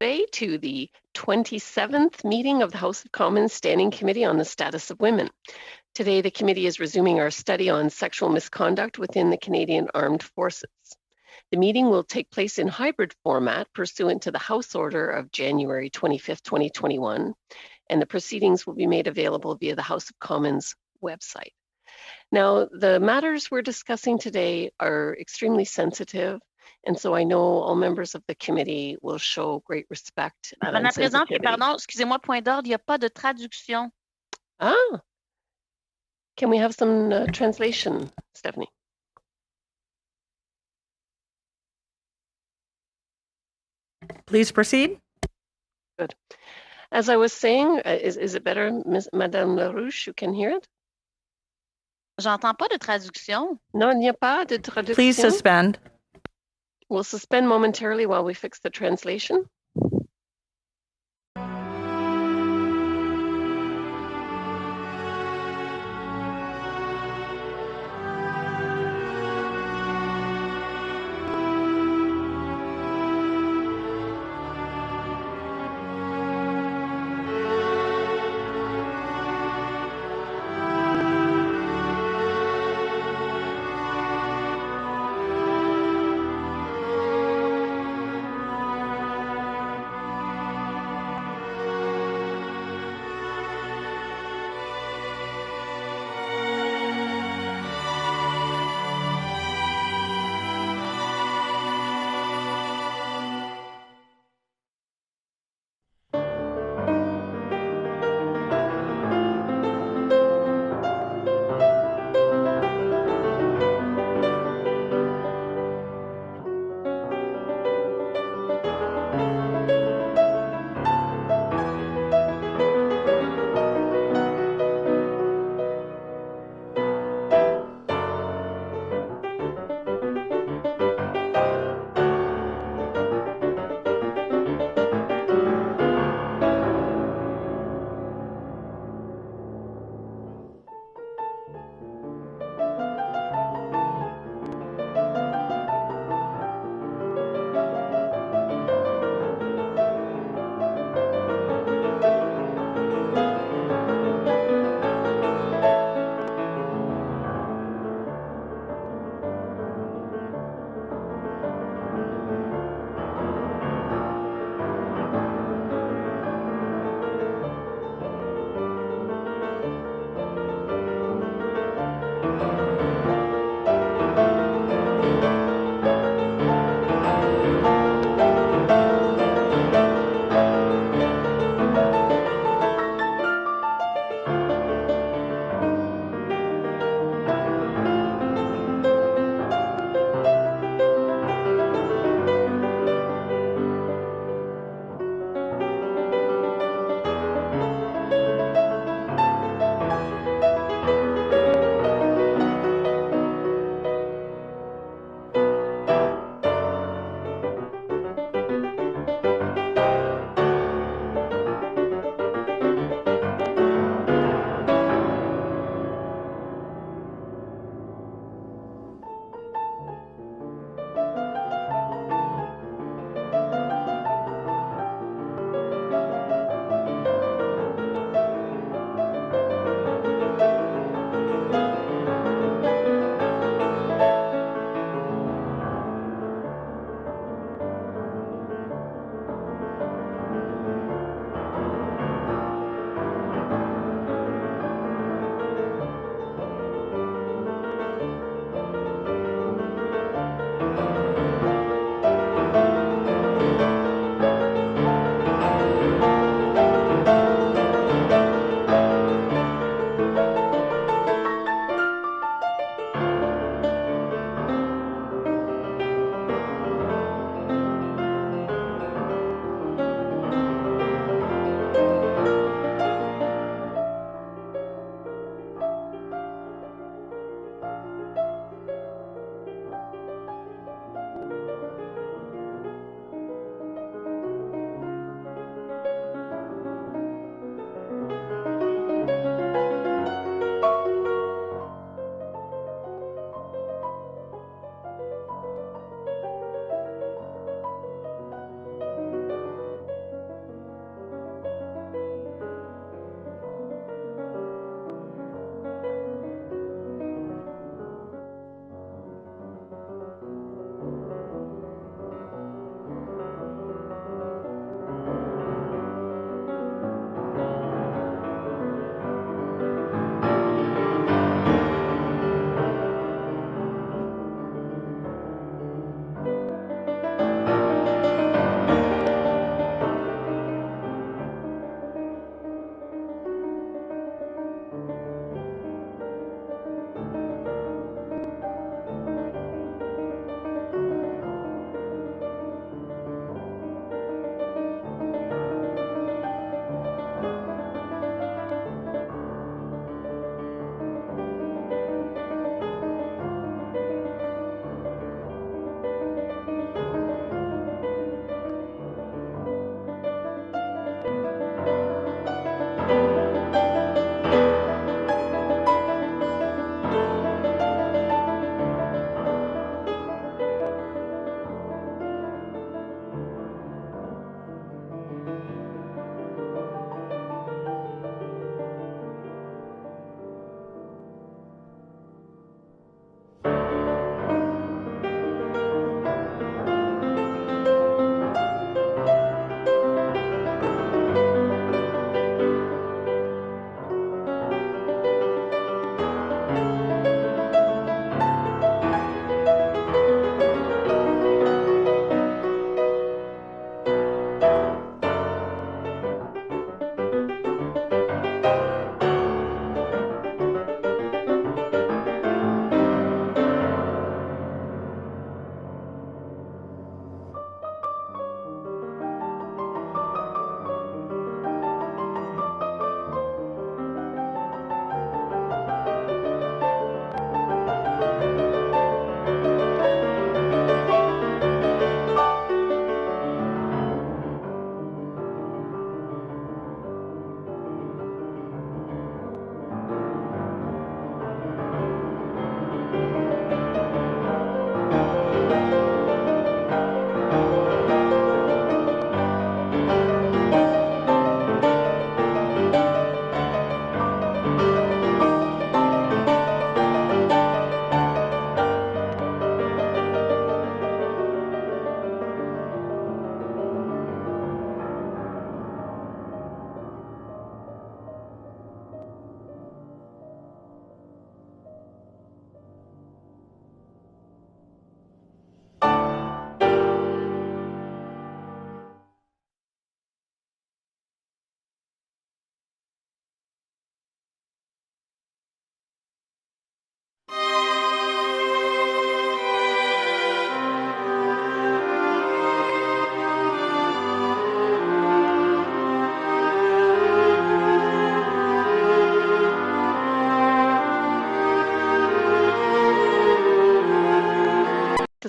Bay to the 27th meeting of the House of Commons Standing Committee on the Status of Women. Today, the committee is resuming our study on sexual misconduct within the Canadian Armed Forces. The meeting will take place in hybrid format pursuant to the House Order of January 25th, 2021, and the proceedings will be made available via the House of Commons website. Now, the matters we're discussing today are extremely sensitive, and so I know all members of the committee will show great respect Madame la and Présidente, sensitivity. pardon, excusez-moi, point d'ordre, il n'y a pas de traduction. Ah, can we have some translation, Stephanie? Please proceed. Good. As I was saying, is it better, Madame LaRouche, you can hear it? J'entends pas de traduction. Non, il n'y a pas de traduction. Please suspend. We'll suspend momentarily while we fix the translation.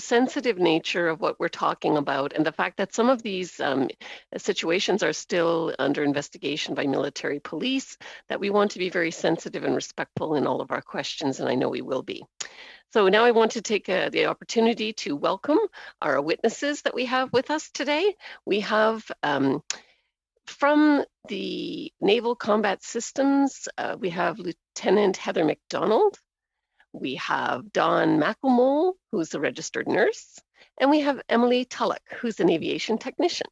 sensitive nature of what we're talking about and the fact that some of these situations are still under investigation by military police, that we want to be very sensitive and respectful in all of our questions, and I know we will be. So now I want to take the opportunity to welcome our witnesses that we have with us today. We have from the Naval Combat Systems, we have Lieutenant Heather McDonald. We have Dawn McElmole, who's a registered nurse, and we have Emily Tulloch, who's an aviation technician,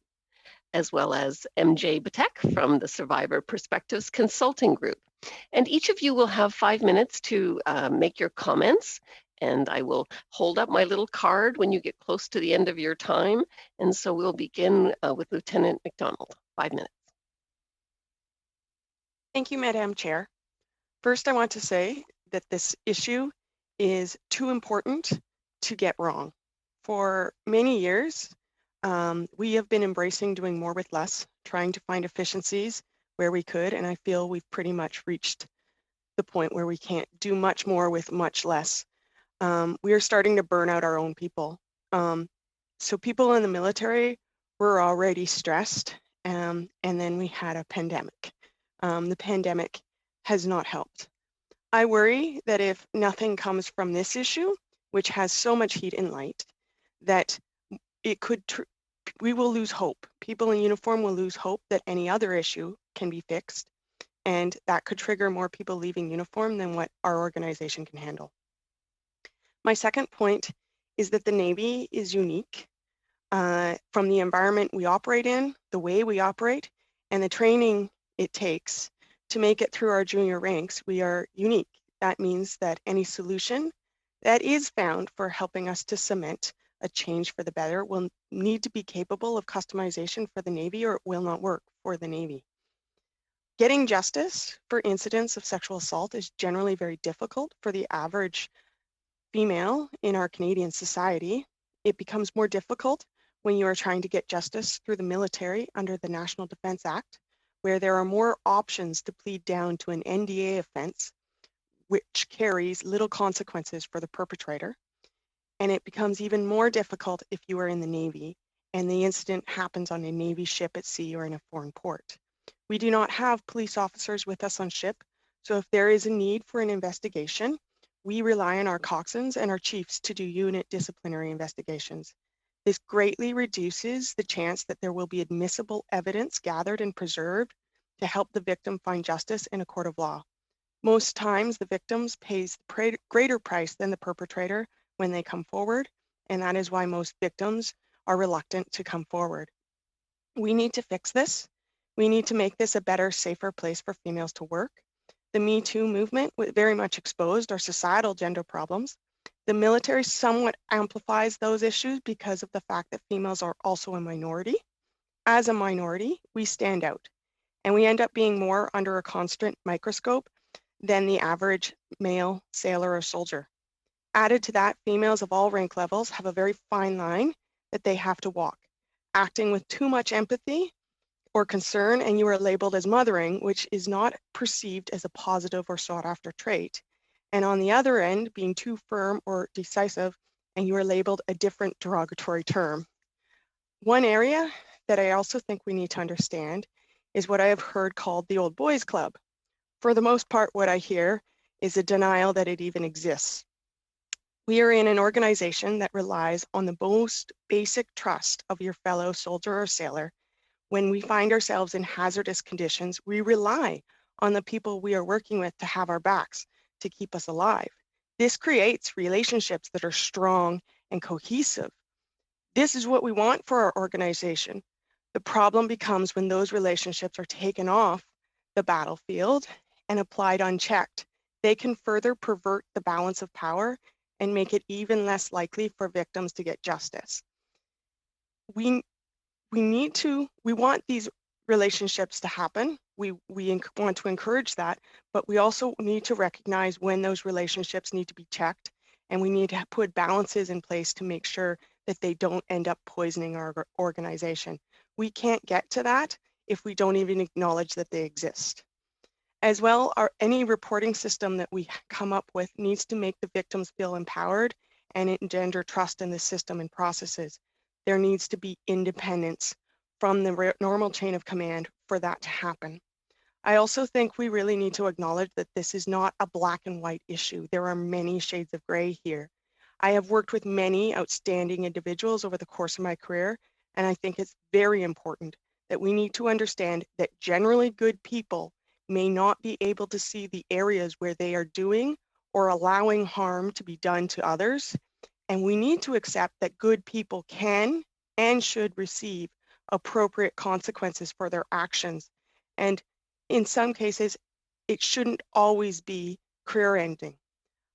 as well as MJ Batek from the Survivor Perspectives Consulting Group. And each of you will have 5 minutes to make your comments, and I will hold up my little card when you get close to the end of your time. And so we'll begin with Lieutenant McDonald. 5 minutes. Thank you, Madam Chair. First, I want to say that this issue is too important to get wrong. For many years, we have been embracing doing more with less, trying to find efficiencies where we could, and I feel we've pretty much reached the point where we can't do much more with much less. We are starting to burn out our own people. So people in the military were already stressed, and then we had a pandemic. The pandemic has not helped. I worry that if nothing comes from this issue, which has so much heat and light, that it could, we will lose hope. People in uniform will lose hope that any other issue can be fixed, and that could trigger more people leaving uniform than what our organization can handle. My second point is that the Navy is unique from the environment we operate in, the way we operate, and the training it takes to make it through our junior ranks. We are unique. That means that any solution that is found for helping us to cement a change for the better will need to be capable of customization for the Navy, or it will not work for the Navy. Getting justice for incidents of sexual assault is generally very difficult for the average female in our Canadian society. It becomes more difficult when you are trying to get justice through the military under the National Defence Act, where there are more options to plead down to an NDA offence, which carries little consequences for the perpetrator. And it becomes even more difficult if you are in the Navy and the incident happens on a Navy ship at sea or in a foreign port. We do not have police officers with us on ship, so if there is a need for an investigation, we rely on our coxswains and our chiefs to do unit disciplinary investigations. This greatly reduces the chance that there will be admissible evidence gathered and preserved to help the victim find justice in a court of law. Most times, the victims pays the greater price than the perpetrator when they come forward, and that is why most victims are reluctant to come forward. We need to fix this. We need to make this a better, safer place for females to work. The Me Too movement very much exposed our societal gender problems. The military somewhat amplifies those issues because of the fact that females are also a minority. As a minority, we stand out, and we end up being more under a constant microscope than the average male sailor or soldier. Added to that, females of all rank levels have a very fine line that they have to walk. Acting with too much empathy or concern, and you are labeled as mothering, which is not perceived as a positive or sought after trait. And on the other end, being too firm or decisive, and you are labeled a different derogatory term. One area that I also think we need to understand is what I have heard called the old boys club. For the most part, what I hear is a denial that it even exists. We are in an organization that relies on the most basic trust of your fellow soldier or sailor. When we find ourselves in hazardous conditions, we rely on the people we are working with to have our backs, to keep us alive. This creates relationships that are strong and cohesive. This is what we want for our organization. The problem becomes when those relationships are taken off the battlefield and applied unchecked. They can further pervert the balance of power and make it even less likely for victims to get justice. We want these relationships to happen. We want to encourage that, but we also need to recognize when those relationships need to be checked, and we need to put balances in place to make sure that they don't end up poisoning our organization. We can't get to that if we don't even acknowledge that they exist. As well, any reporting system that we come up with needs to make the victims feel empowered and engender trust in the system and processes. There needs to be independence from the normal chain of command for that to happen. I also think we really need to acknowledge that this is not a black and white issue. There are many shades of gray here. I have worked with many outstanding individuals over the course of my career, and I think it's very important that we need to understand that generally good people may not be able to see the areas where they are doing or allowing harm to be done to others. And we need to accept that good people can and should receive appropriate consequences for their actions. And in some cases, it shouldn't always be career ending.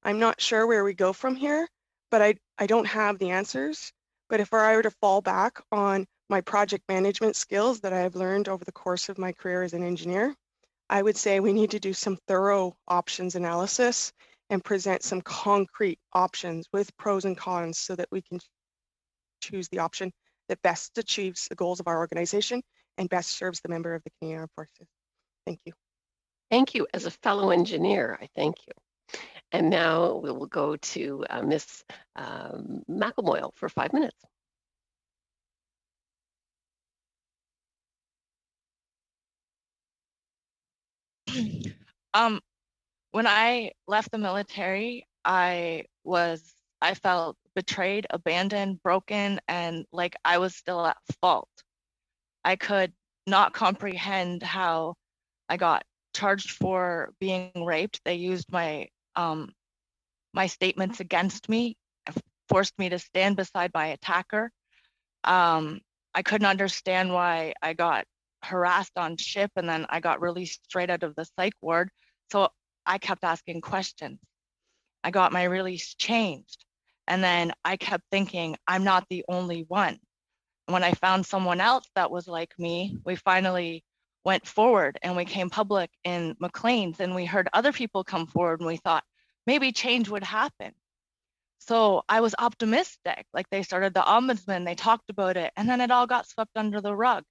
I'm not sure where we go from here, but I don't have the answers. But if I were to fall back on my project management skills that I have learned over the course of my career as an engineer, I would say we need to do some thorough options analysis and present some concrete options with pros and cons so that we can choose the option that best achieves the goals of our organization and best serves the member of the Canadian Armed Forces. Thank you. Thank you. As a fellow engineer, I thank you. And now we will go to Ms. McElmoyle for 5 minutes. When I left the military, I felt betrayed, abandoned, broken, and like I was still at fault. I could not comprehend how I got charged for being raped. They used my my statements against me, forced me to stand beside my attacker. I couldn't understand why I got harassed on ship and then I got released straight out of the psych ward. So I kept asking questions. I got my release changed. And then I kept thinking, I'm not the only one. And when I found someone else that was like me, we finally went forward and we came public in Maclean's and we heard other people come forward and we thought maybe change would happen. So I was optimistic, like they started the ombudsman, they talked about it, and then it all got swept under the rug.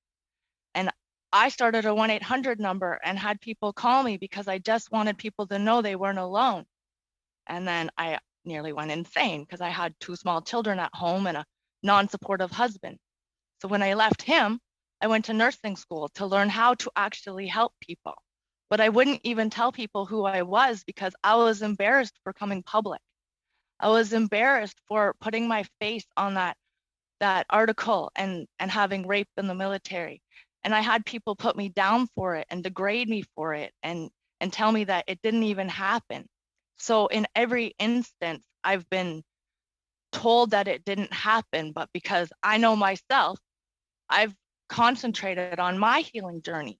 And I started a 1-800 number and had people call me because I just wanted people to know they weren't alone. And then I nearly went insane because I had 2 small children at home and a non-supportive husband. So when I left him, I went to nursing school to learn how to actually help people. But I wouldn't even tell people who I was because I was embarrassed for coming public. I was embarrassed for putting my face on that article and having rape in the military. And I had people put me down for it and degrade me for it and tell me that it didn't even happen. So in every instance, I've been told that it didn't happen, but because I know myself, I've concentrated on my healing journey.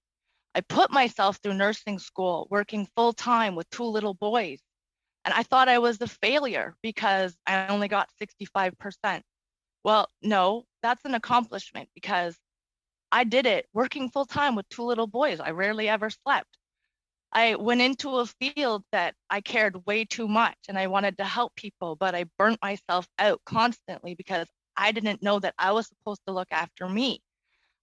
I put myself through nursing school, working full time with 2 little boys. And I thought I was a failure because I only got 65%. Well, no, that's an accomplishment because I did it working full time with 2 little boys. I rarely ever slept. I went into a field that I cared way too much and I wanted to help people, but I burnt myself out constantly because I didn't know that I was supposed to look after me.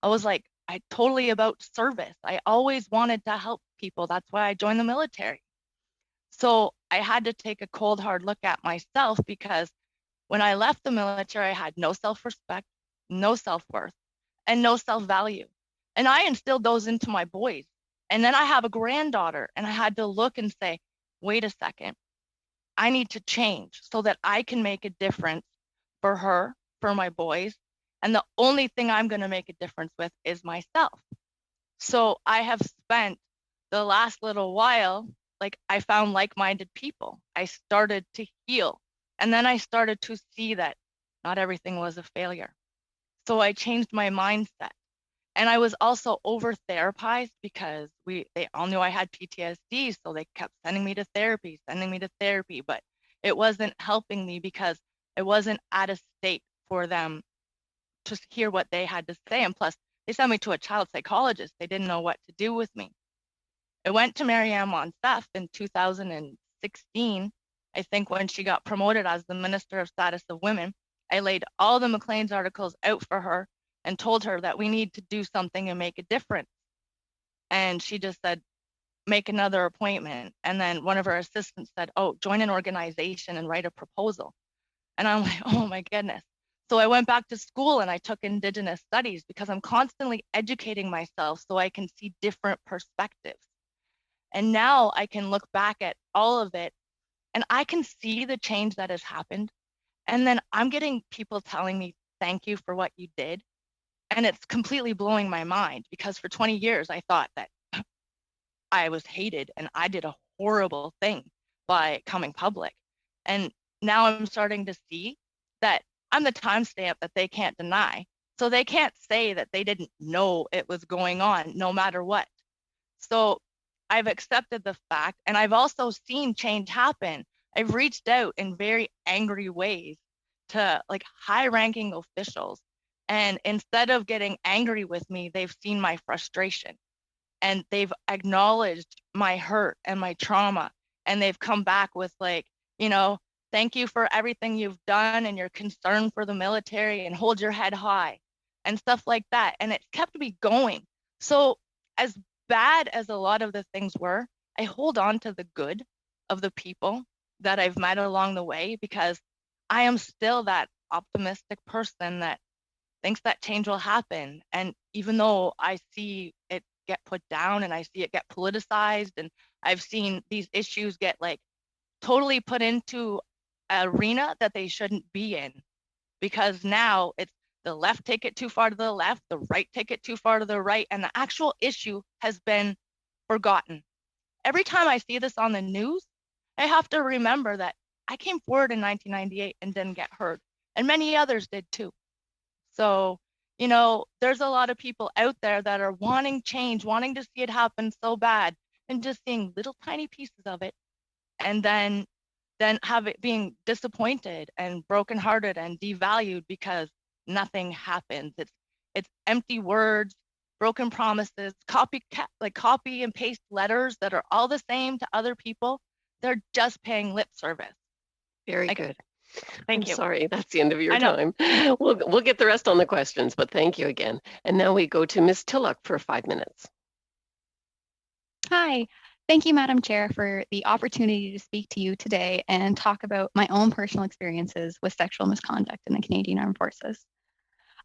I was like, I totally about service. I always wanted to help people. That's why I joined the military. So I had to take a cold, hard look at myself because when I left the military, I had no self-respect, no self-worth, and no self-value. And I instilled those into my boys. And then I have a granddaughter, and I had to look and say, wait a second, I need to change so that I can make a difference for her, for my boys. And the only thing I'm going to make a difference with is myself. So I have spent the last little while, like I found like-minded people. I started to heal. And then I started to see that not everything was a failure. So I changed my mindset. And I was also over-therapized because they all knew I had PTSD. So they kept sending me to therapy. But it wasn't helping me because I wasn't at a state for them to hear what they had to say. And plus, they sent me to a child psychologist. They didn't know what to do with me. I went to Marianne Monsef in 2016, I think when she got promoted as the Minister of Status of Women. I laid all the Maclean's articles out for her and told her that we need to do something and make a difference. And she just said, make another appointment. And then one of her assistants said, oh, join an organization and write a proposal. And I'm like, oh my goodness. So I went back to school and I took Indigenous studies because I'm constantly educating myself so I can see different perspectives. And now I can look back at all of it and I can see the change that has happened. And then I'm getting people telling me, thank you for what you did. And it's completely blowing my mind because for 20 years, I thought that I was hated and I did a horrible thing by coming public. And now I'm starting to see that I'm the timestamp that they can't deny. So they can't say that they didn't know it was going on no matter what. So I've accepted the fact, and I've also seen change happen. I've reached out in very angry ways to like high-ranking officials. And instead of getting angry with me, they've seen my frustration and they've acknowledged my hurt and my trauma. And they've come back with like, you know, thank you for everything you've done and your concern for the military and hold your head high and stuff like that. And it's kept me going. So as bad as a lot of the things were, I hold on to the good of the people that I've met along the way because I am still that optimistic person that thinks that change will happen. And even though I see it get put down and I see it get politicized and I've seen these issues get like totally put into an arena that they shouldn't be in because now it's the left take it too far to the left, the right take it too far to the right, and the actual issue has been forgotten. Every time I see this on the news, I have to remember that I came forward in 1998 and didn't get heard, and many others did too. So, you know, there's a lot of people out there that are wanting change, wanting to see it happen so bad, and just seeing little tiny pieces of it, and then have it being disappointed and brokenhearted and devalued because nothing happens. It's empty words, broken promises, copy and paste letters that are all the same to other people. They're just paying lip service. Very good. Thank you. Sorry, that's the end of your I know. time. We'll get the rest on the questions, but thank you again. And now we go to Ms. Tillock for 5 minutes. Hi, thank you, Madam Chair, for the opportunity to speak to you today and talk about my own personal experiences with sexual misconduct in the Canadian Armed Forces.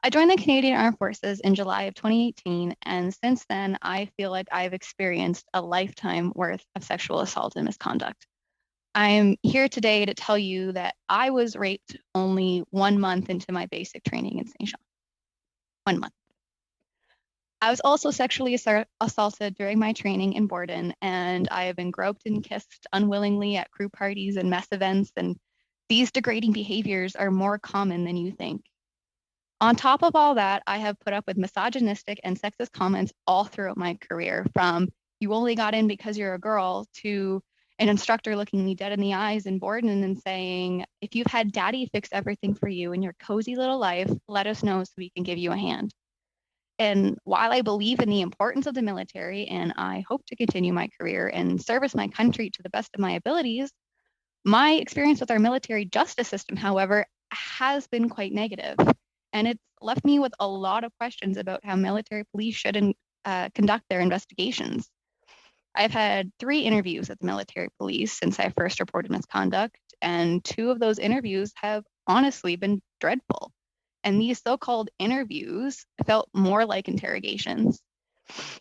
I joined the Canadian Armed Forces in July of 2018, and since then, I feel like I've experienced a lifetime worth of sexual assault and misconduct. I'm here today to tell you that I was raped only 1 month into my basic training in Saint Jean. 1 month. I was also sexually assaulted during my training in Borden, and I have been groped and kissed unwillingly at crew parties and mess events, and these degrading behaviors are more common than you think. On top of all that, I have put up with misogynistic and sexist comments all throughout my career, from you only got in because you're a girl to an instructor looking me dead in the eyes in Borden and saying, if you've had daddy fix everything for you in your cozy little life, let us know so we can give you a hand. And while I believe in the importance of the military and I hope to continue my career and service my country to the best of my abilities, my experience with our military justice system, however, has been quite negative. And it's left me with a lot of questions about how military police should conduct their investigations. I've had 3 interviews at the military police since I first reported misconduct, and 2 of those interviews have honestly been dreadful. And these so-called interviews felt more like interrogations.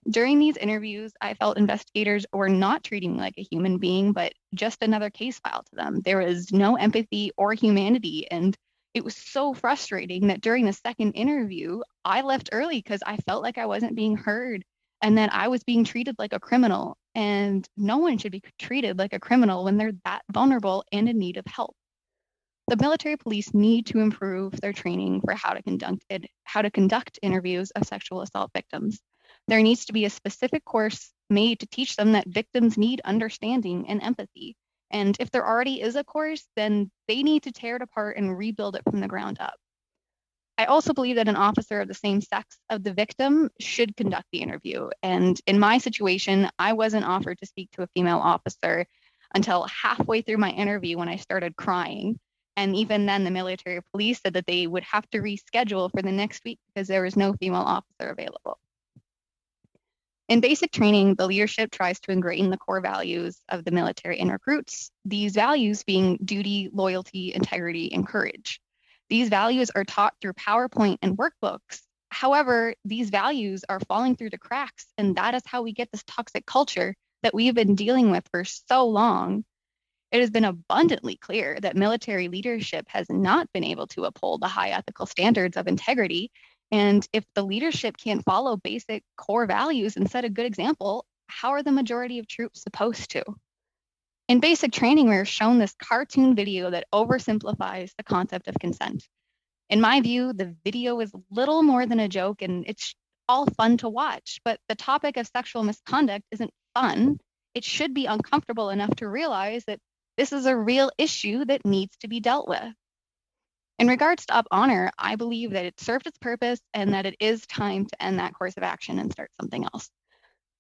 During these interviews, I felt investigators were not treating me like a human being, but just another case file to them. There was no empathy or humanity, and it was so frustrating that during the second interview, I left early because I felt like I wasn't being heard and that I was being treated like a criminal. And no one should be treated like a criminal when they're that vulnerable and in need of help. The military police need to improve their training for how to conduct interviews of sexual assault victims. There needs to be a specific course made to teach them that victims need understanding and empathy. And if there already is a course, then they need to tear it apart and rebuild it from the ground up. I also believe that an officer of the same sex of the victim should conduct the interview. And in my situation, I wasn't offered to speak to a female officer until halfway through my interview when I started crying. And even then, the military police said that they would have to reschedule for the next week because there was no female officer available. In basic training, the leadership tries to ingrain the core values of the military in recruits, these values being duty, loyalty, integrity, and courage. These values are taught through PowerPoint and workbooks. However, these values are falling through the cracks, and that is how we get this toxic culture that we've been dealing with for so long. It has been abundantly clear that military leadership has not been able to uphold the high ethical standards of integrity. And if the leadership can't follow basic core values and set a good example, how are the majority of troops supposed to? In basic training, we're shown this cartoon video that oversimplifies the concept of consent. In my view, the video is little more than a joke and it's all fun to watch, but the topic of sexual misconduct isn't fun. It should be uncomfortable enough to realize that this is a real issue that needs to be dealt with. In regards to Up Honor, I believe that it served its purpose and that it is time to end that course of action and start something else.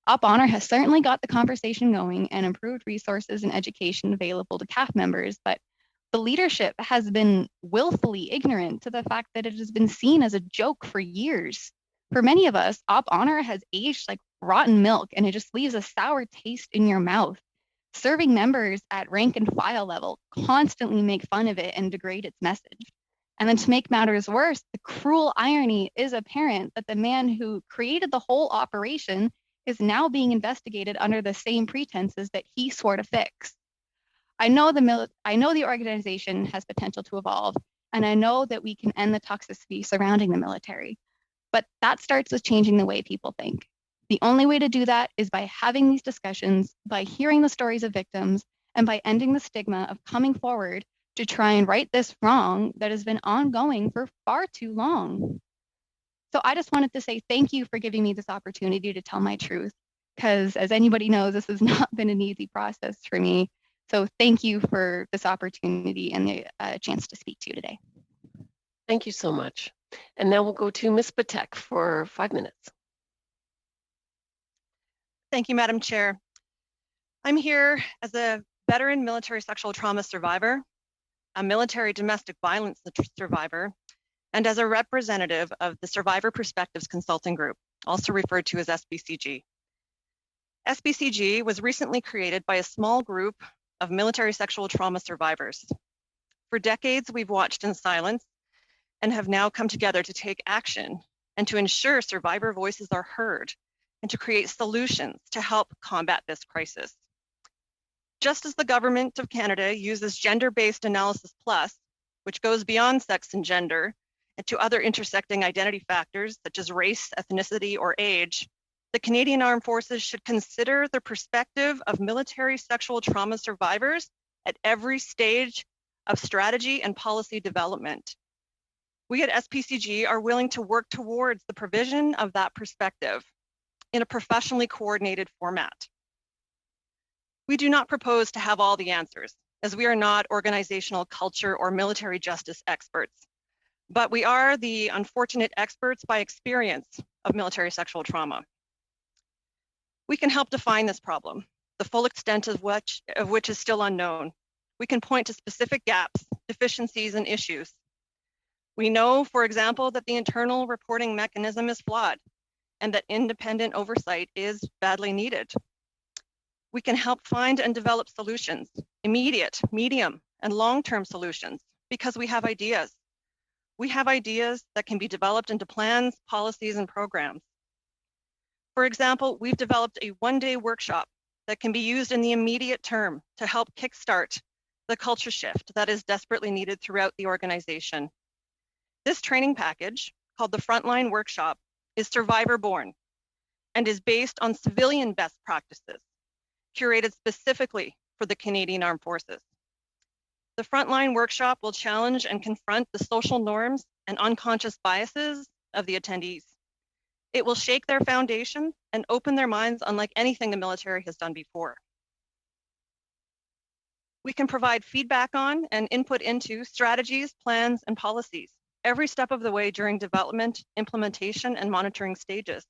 Up Honor has certainly got the conversation going and improved resources and education available to CAF members, but the leadership has been willfully ignorant to the fact that it has been seen as a joke for years. For many of us, Up Honor has aged like rotten milk and it just leaves a sour taste in your mouth. Serving members at rank and file level constantly make fun of it and degrade its message. And then to make matters worse, the cruel irony is apparent that the man who created the whole operation is now being investigated under the same pretenses that he swore to fix. I know the organization has potential to evolve, and I know that we can end the toxicity surrounding the military, but that starts with changing the way people think. The only way to do that is by having these discussions, by hearing the stories of victims, and by ending the stigma of coming forward to try and right this wrong that has been ongoing for far too long. So I just wanted to say thank you for giving me this opportunity to tell my truth, because as anybody knows, this has not been an easy process for me. So thank you for this opportunity and the chance to speak to you today. Thank you so much. And now we'll go to Ms. Patek for 5 minutes. Thank you, Madam Chair. I'm here as a veteran military sexual trauma survivor, a military domestic violence survivor, and as a representative of the Survivor Perspectives Consulting Group, also referred to as SBCG. SBCG was recently created by a small group of military sexual trauma survivors. For decades, we've watched in silence and have now come together to take action and to ensure survivor voices are heard and to create solutions to help combat this crisis. Just as the Government of Canada uses Gender-Based Analysis Plus, which goes beyond sex and gender, and to other intersecting identity factors such as race, ethnicity, or age, the Canadian Armed Forces should consider the perspective of military sexual trauma survivors at every stage of strategy and policy development. We at SPCG are willing to work towards the provision of that perspective in a professionally coordinated format. We do not propose to have all the answers, as we are not organizational culture or military justice experts, but we are the unfortunate experts by experience of military sexual trauma. We can help define this problem, the full extent of which is still unknown. We can point to specific gaps, deficiencies, and issues. We know, for example, that the internal reporting mechanism is flawed and that independent oversight is badly needed. We can help find and develop solutions, immediate, medium, and long-term solutions, because we have ideas. We have ideas that can be developed into plans, policies, and programs. For example, we've developed a one-day workshop that can be used in the immediate term to help kickstart the culture shift that is desperately needed throughout the organization. This training package, called the Frontline Workshop, is survivor-born and is based on civilian best practices, curated specifically for the Canadian Armed Forces. The Frontline Workshop will challenge and confront the social norms and unconscious biases of the attendees. It will shake their foundation and open their minds unlike anything the military has done before. We can provide feedback on and input into strategies, plans, and policies every step of the way during development, implementation, and monitoring stages.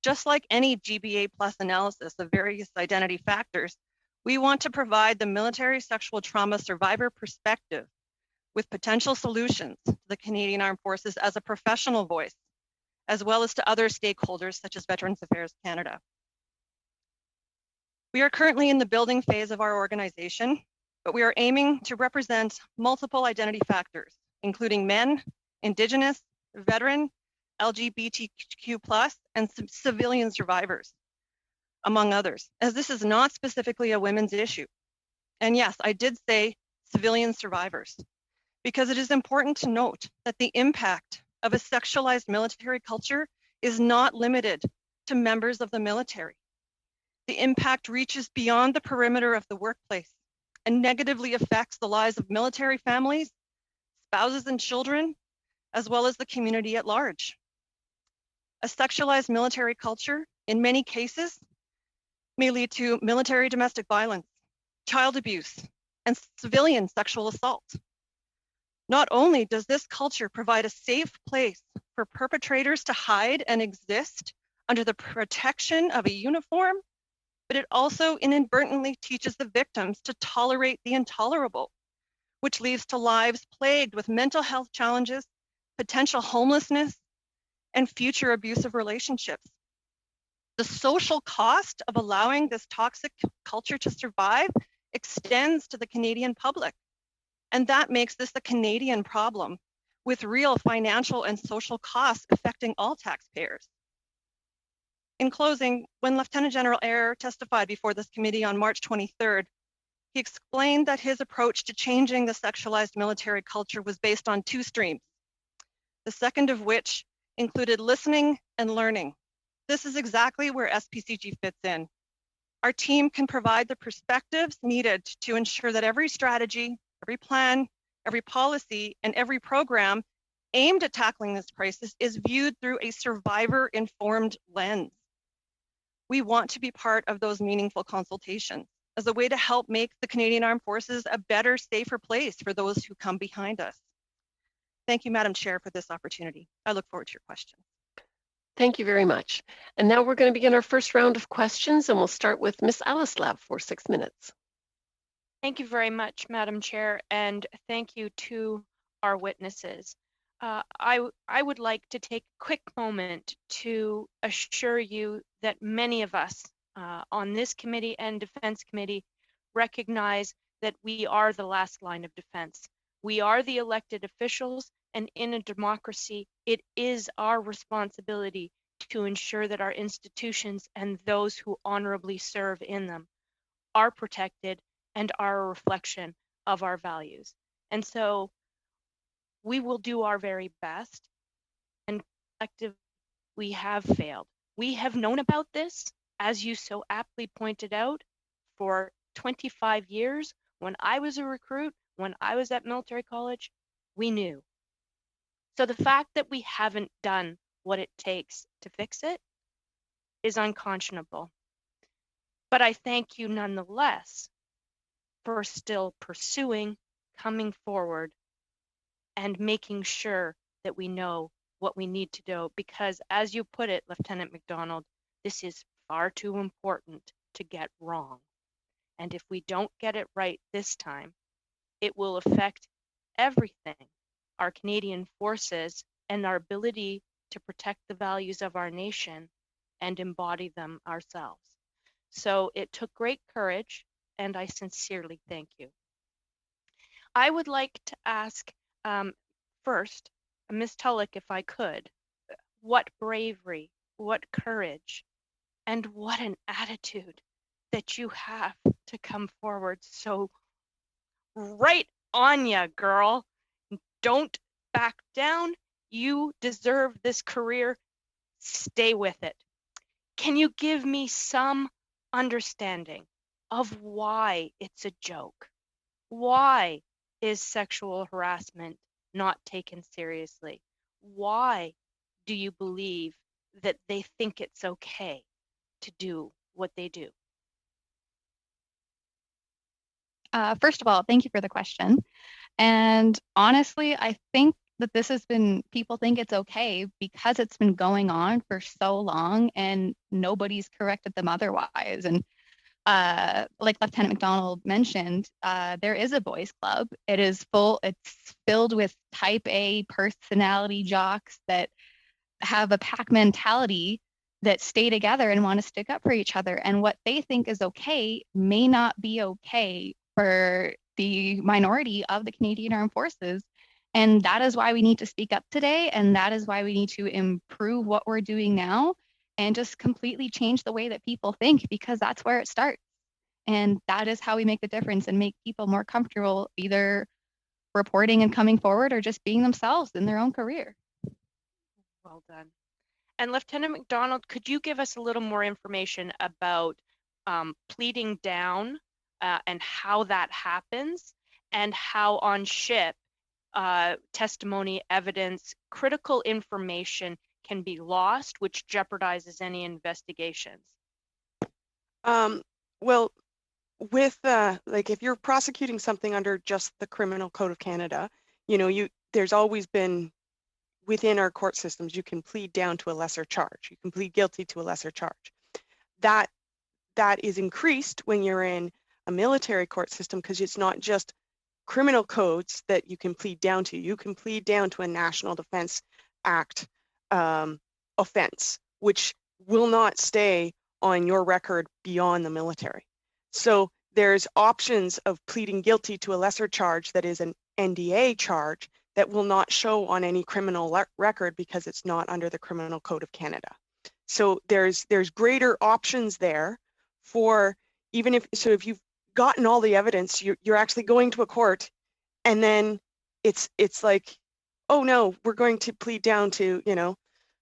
Just like any GBA plus analysis of various identity factors, we want to provide the military sexual trauma survivor perspective with potential solutions to the Canadian Armed Forces as a professional voice, as well as to other stakeholders such as Veterans Affairs Canada. We are currently in the building phase of our organization, but we are aiming to represent multiple identity factors, including men, Indigenous, veteran, LGBTQ+, and civilian survivors, among others, as this is not specifically a women's issue. And yes, I did say civilian survivors, because it is important to note that the impact of a sexualized military culture is not limited to members of the military. The impact reaches beyond the perimeter of the workplace and negatively affects the lives of military families, spouses and children, as well as the community at large. A sexualized military culture, in many cases, may lead to military domestic violence, child abuse, and civilian sexual assault. Not only does this culture provide a safe place for perpetrators to hide and exist under the protection of a uniform, but it also inadvertently teaches the victims to tolerate the intolerable, which leads to lives plagued with mental health challenges, potential homelessness, and future abusive relationships. The social cost of allowing this toxic culture to survive extends to the Canadian public. And that makes this a Canadian problem with real financial and social costs affecting all taxpayers. In closing, when Lieutenant General Eyre testified before this committee on March 23rd, he explained that his approach to changing the sexualized military culture was based on two streams, the second of which included listening and learning. This is exactly where SPCG fits in. Our team can provide the perspectives needed to ensure that every strategy, every plan, every policy, and every program aimed at tackling this crisis is viewed through a survivor-informed lens. We want to be part of those meaningful consultations as a way to help make the Canadian Armed Forces a better, safer place for those who come behind us. Thank you, Madam Chair, for this opportunity. I look forward to your questions. Thank you very much. And now we're going to begin our first round of questions, and we'll start with Ms. Alislav for 6 minutes. Thank you very much, Madam Chair, and thank you to our witnesses. I would like to take a quick moment to assure you that many of us on this committee and Defense Committee recognize that we are the last line of defense. We are the elected officials, and in a democracy, it is our responsibility to ensure that our institutions and those who honorably serve in them are protected and are a reflection of our values. And so we will do our very best, and collectively we have failed. We have known about this, as you so aptly pointed out, for 25 years. When I was a recruit, when I was at military college, we knew. So the fact that we haven't done what it takes to fix it is unconscionable. But I thank you nonetheless for still pursuing, coming forward, and making sure that we know what we need to do. Because as you put it, Lieutenant MacDonald, this is far too important to get wrong. And if we don't get it right this time, it will affect everything, our Canadian forces and our ability to protect the values of our nation and embody them ourselves. So it took great courage, and I sincerely thank you. I would like to ask first, Ms. Tulloch, if I could, what bravery, what courage, and what an attitude that you have to come forward. So right on ya, girl. Don't back down. You deserve this career. Stay with it. Can you give me some understanding of why it's a joke? Why is sexual harassment not taken seriously? Why do you believe that they think it's okay to do what they do? First of all, thank you for the question. And honestly, I think that this has been, people think it's okay because it's been going on for so long and nobody's corrected them otherwise. And like Lieutenant MacDonald mentioned, there is a boys club. It's filled with type A personality jocks that have a pack mentality that stay together and want to stick up for each other. And what they think is okay may not be okay for the minority of the Canadian Armed Forces. And that is why we need to speak up today. And that is why we need to improve what we're doing now and just completely change the way that people think, because that's where it starts. And that is how we make the difference and make people more comfortable either reporting and coming forward or just being themselves in their own career. Well done. And Lieutenant McDonald, could you give us a little more information about pleading down and how that happens, and how on ship testimony, evidence, critical information can be lost, which jeopardizes any investigations? Well, with like if you're prosecuting something under just the Criminal Code of Canada, there's always been, within our court systems, you can plead down to a lesser charge. You can plead guilty to a lesser charge. That is increased when you're in a military court system, because it's not just criminal codes that you can plead down to. You can plead down to a National Defense Act offense, which will not stay on your record beyond the military. So there's options of pleading guilty to a lesser charge that is an NDA charge that will not show on any criminal record because it's not under the Criminal Code of Canada. So there's greater options there for, even if you've gotten all the evidence, you're actually going to a court, and then it's like, oh no, we're going to plead down to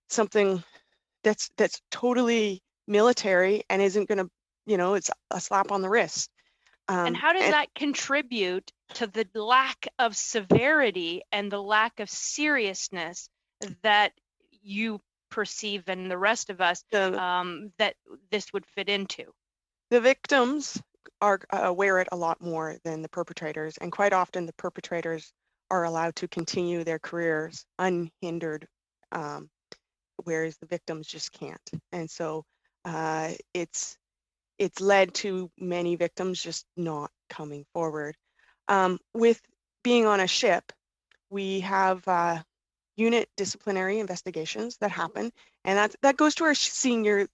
something that's totally military and isn't going to, it's a slap on the wrist. And how does that contribute to the lack of severity and the lack of seriousness that you perceive, and the rest of us, that this would fit into? The victims wear it a lot more than the perpetrators, and quite often the perpetrators are allowed to continue their careers unhindered, whereas the victims just can't. And so it's led to many victims just not coming forward. With being on a ship, we have unit disciplinary investigations that happen, and that goes to our senior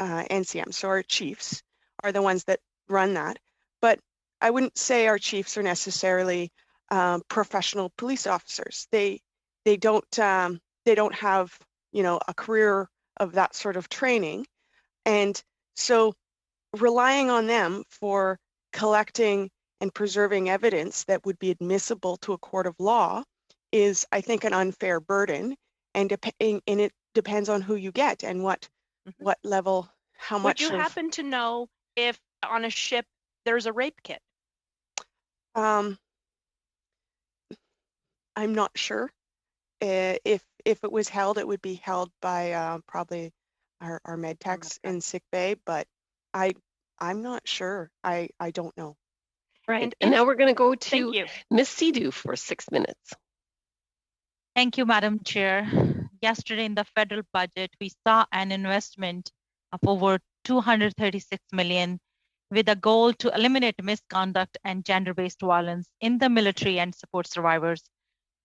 NCM. So our chiefs are the ones that run that. But I wouldn't say our chiefs are necessarily professional police officers. They don't have a career of that sort of training, and so relying on them for collecting and preserving evidence that would be admissible to a court of law is, I think, an unfair burden, and it depends on who you get and what level, how much. Would you happen to know if on a ship there's a rape kit? I'm not sure. If it was held, it would be held by probably our med techs in sick bay, but I'm not sure. I don't know. Right. And now we're going to go to Ms. Sidhu for 6 minutes. Thank you, Madam Chair. Yesterday in the federal budget, we saw an investment of over $236 million with a goal to eliminate misconduct and gender-based violence in the military and support survivors.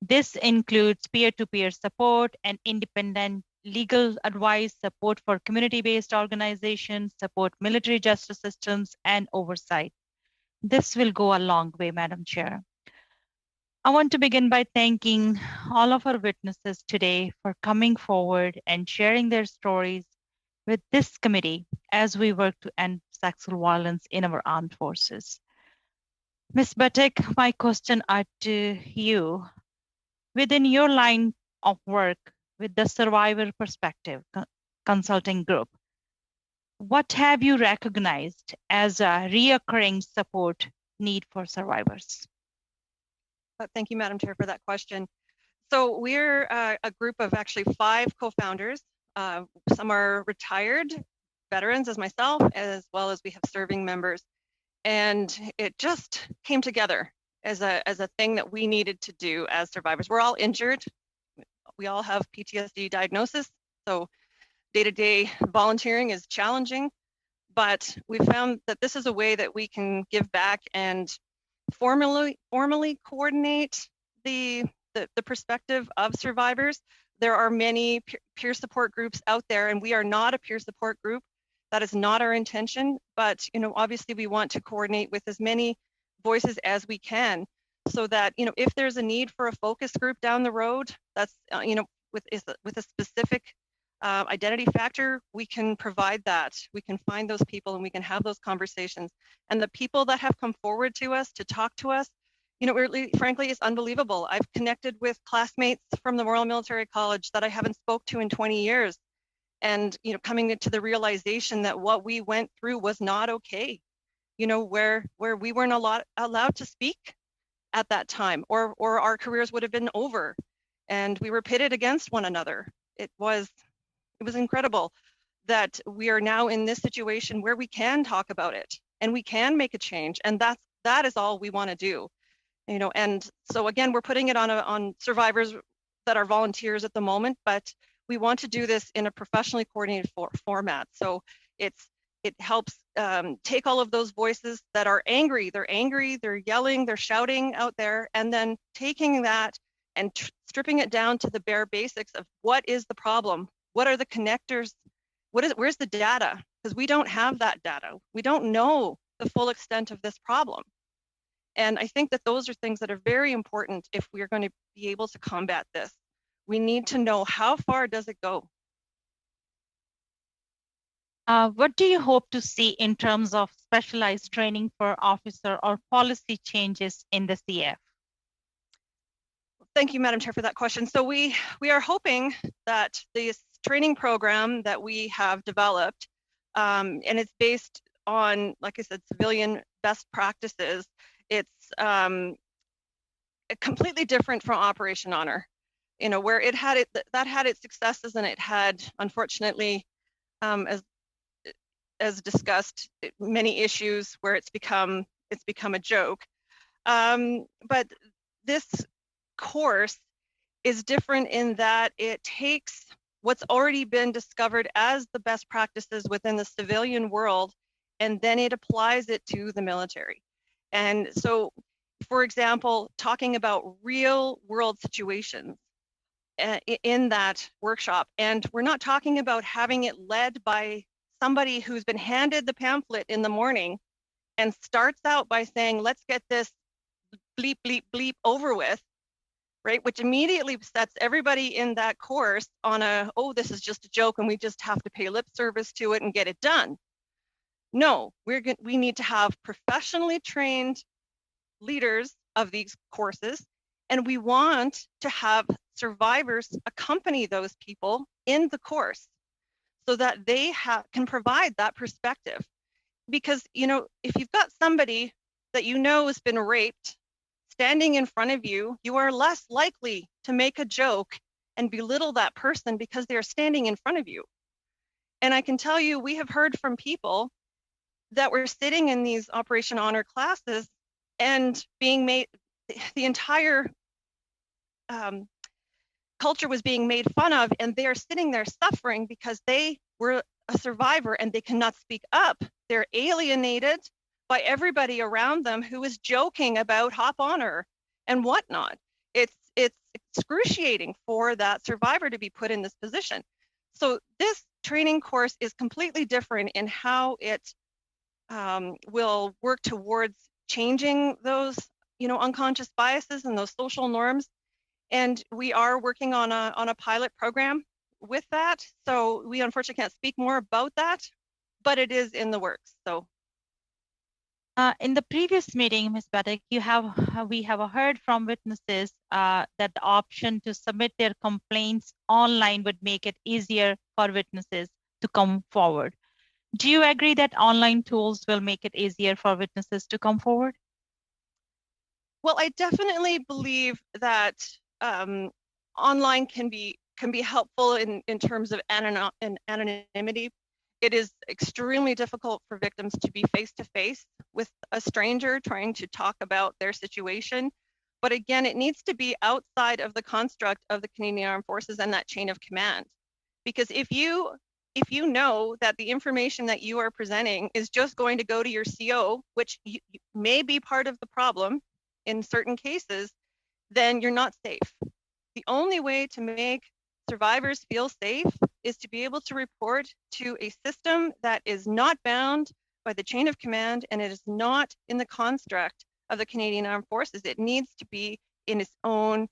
This includes peer-to-peer support and independent legal advice, support for community-based organizations, support military justice systems, and oversight. This will go a long way, Madam Chair. I want to begin by thanking all of our witnesses today for coming forward and sharing their stories with this committee as we work to end sexual violence in our armed forces. Ms. Batek, my question are to you. Within your line of work with the Survivor Perspective Consulting Group, what have you recognized as a reoccurring support need for survivors? Thank you, Madam Chair, for that question. So we're a group of actually 5 co-founders. Some are retired veterans as myself, as well as we have serving members. And it just came together as a thing that we needed to do as survivors. We're all injured. We all have PTSD diagnosis. So day-to-day volunteering is challenging, but we found that this is a way that we can give back and formally coordinate the perspective of survivors. there are many peer support groups out there, and we are not a peer support group. That is not our intention, but obviously we want to coordinate with as many voices as we can, so that if there's a need for a focus group down the road, that's with a specific identity factor, we can provide that. We can find those people and we can have those conversations. And the people that have come forward to us to talk to us, really, frankly, it's unbelievable. I've connected with classmates from the Royal Military College that I haven't spoke to in 20 years. And, coming to the realization that what we went through was not okay, where we weren't allowed to speak at that time, or our careers would have been over and we were pitted against one another. It was incredible that we are now in this situation where we can talk about it and we can make a change. And that is all we want to do. And so again, we're putting it on survivors that are volunteers at the moment, but we want to do this in a professionally coordinated format. So it helps take all of those voices that are angry, they're yelling, they're shouting out there, and then taking that and stripping it down to the bare basics of what is the problem, what are the connectors, where's the data? Because we don't have that data. We don't know the full extent of this problem. And I think that those are things that are very important if we're going to be able to combat this. We need to know, how far does it go? What do you hope to see in terms of specialized training for officer or policy changes in the CF? Thank you, Madam Chair, for that question. So we are hoping that this training program that we have developed, and it's based on, like I said, civilian best practices. It's completely different from Operation Honor, where that had its successes, and it had, unfortunately, as discussed, many issues where it's become a joke. But this course is different in that it takes what's already been discovered as the best practices within the civilian world, and then it applies it to the military. And so, for example, talking about real world situations in that workshop, and we're not talking about having it led by somebody who's been handed the pamphlet in the morning and starts out by saying, let's get this bleep, bleep, bleep over with, right? Which immediately sets everybody in that course on oh, this is just a joke and we just have to pay lip service to it and get it done. No, we need to have professionally trained leaders of these courses, and we want to have survivors accompany those people in the course so that they can provide that perspective. Because, if you've got somebody that has been raped standing in front of you, you are less likely to make a joke and belittle that person because they are standing in front of you. And I can tell you, we have heard from people that were sitting in these Operation Honor classes and being made, the entire culture was being made fun of, and they are sitting there suffering because they were a survivor and they cannot speak up. They're alienated by everybody around them who is joking about Hop Honor and whatnot. It's excruciating for that survivor to be put in this position. So this training course is completely different in how it will work towards changing those, unconscious biases and those social norms. And we are working on a pilot program with that. So we unfortunately can't speak more about that, but it is in the works. So. In the previous meeting, Ms. Badek, we have heard from witnesses that the option to submit their complaints online would make it easier for witnesses to come forward. Do you agree that online tools will make it easier for witnesses to come forward? Well, I definitely believe that online can be helpful in terms of anonymity. It is extremely difficult for victims to be face-to-face with a stranger trying to talk about their situation. But again, it needs to be outside of the construct of the Canadian Armed Forces and that chain of command. Because if you know that the information that you are presenting is just going to go to your CO, which may be part of the problem in certain cases, then you're not safe. The only way to make survivors feel safe is to be able to report to a system that is not bound by the chain of command, and it is not in the construct of the Canadian Armed Forces. It needs to be in its own